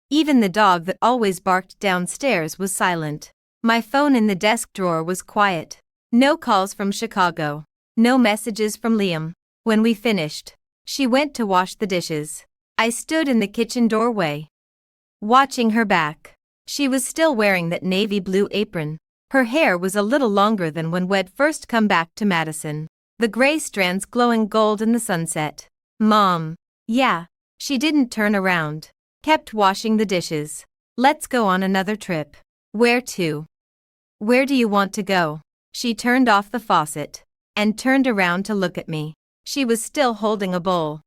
Even the dog that always barked downstairs was silent. My phone in the desk drawer was quiet. No calls from Chicago. No messages from Liam. When we finished, she went to wash the dishes. I stood in the kitchen doorway, watching her back. She was still wearing that navy blue apron. Her hair was a little longer than when we'd first come back to Madison. The gray strands glowing gold in the sunset. Mom. Yeah. She didn't turn around. Kept washing the dishes. Let's go on another trip. Where to? Where do you want to go? She turned off the faucet and turned around to look at me. She was still holding a bowl.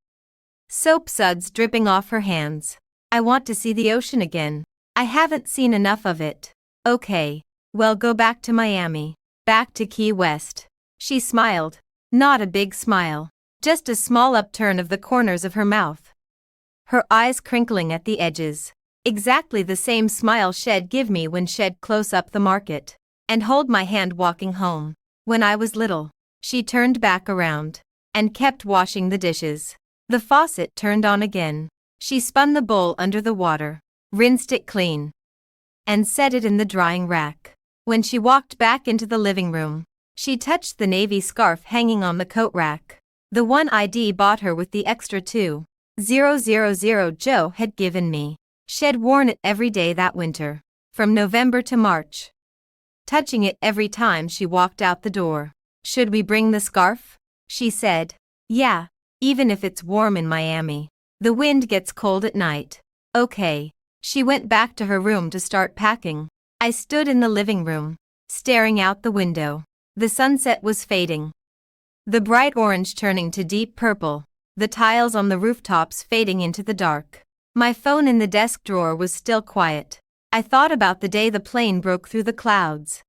Soap suds dripping off her hands. I want to see the ocean again. I haven't seen enough of it. Okay. Well, go back to Miami. Back to Key West. She smiled. Not a big smile. Just a small upturn of the corners of her mouth. Her eyes crinkling at the edges. Exactly the same smile she'd give me when she'd close up the market and hold my hand walking home. When I was little, she turned back around and kept washing the dishes. The faucet turned on again. She spun the bowl under the water, rinsed it clean, and set it in the drying rack. When she walked back into the living room, she touched the navy scarf hanging on the coat rack. The one ID bought her with the extra 2,000 Joe had given me. She'd worn it every day that winter, from November to March, touching it every time she walked out the door. Should we bring the scarf? She said. Yeah, even if it's warm in Miami. The wind gets cold at night. Okay. She went back to her room to start packing. I stood in the living room, staring out the window. The sunset was fading, the bright orange turning to deep purple, the tiles on the rooftops fading into the dark. My phone in the desk drawer was still quiet. I thought about the day the plane broke through the clouds.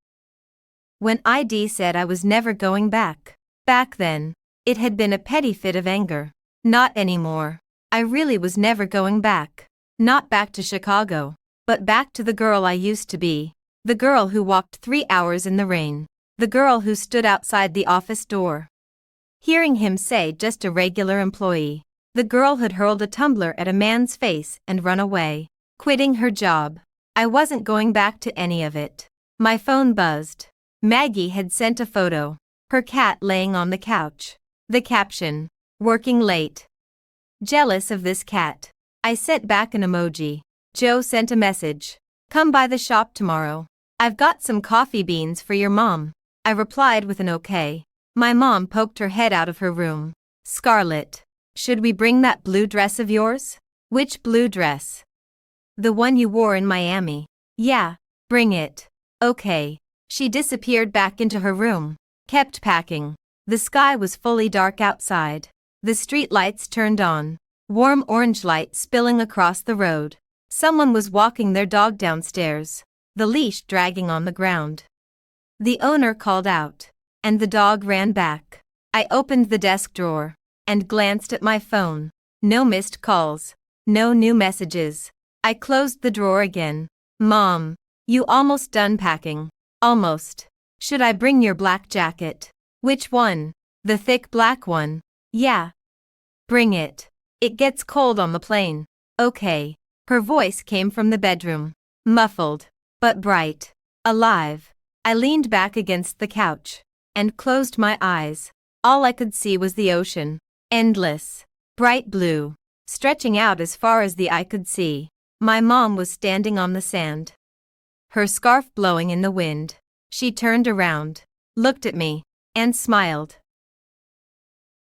When ID said I was never going back. Back then, it had been a petty fit of anger. Not anymore. I really was never going back. Not back to Chicago, but back to the girl I used to be. The girl who walked 3 hours in the rain. The girl who stood outside the office door, hearing him say just a regular employee. The girl who'd hurled a tumbler at a man's face and run away, quitting her job. I wasn't going back to any of it. My phone buzzed. Maggie had sent a photo. Her cat laying on the couch. The caption, "Working late. Jealous of this cat." I sent back an emoji. Joe sent a message. "Come by the shop tomorrow. I've got some coffee beans for your mom." I replied with an okay. My mom poked her head out of her room. "Scarlett, should we bring that blue dress of yours?" "Which blue dress?" "The one you wore in Miami." "Yeah, bring it." "Okay." She disappeared back into her room. Kept packing. The sky was fully dark outside. The street lights turned on. Warm orange light spilling across the road. Someone was walking their dog downstairs, the leash dragging on the ground. The owner called out, and the dog ran back. I opened the desk drawer and glanced at my phone. No missed calls. No new messages. I closed the drawer again. "Mom, you almost done packing?" "Almost." "Should I bring your black jacket?" "Which one?" "The thick black one." "Yeah. Bring it. It gets cold on the plane." "Okay." Her voice came from the bedroom. Muffled, but bright. Alive. I leaned back against the couch and closed my eyes. All I could see was the ocean. Endless. Bright blue. Stretching out as far as the eye could see. My mom was standing on the sand. Her scarf blowing in the wind. She turned around, looked at me, and smiled.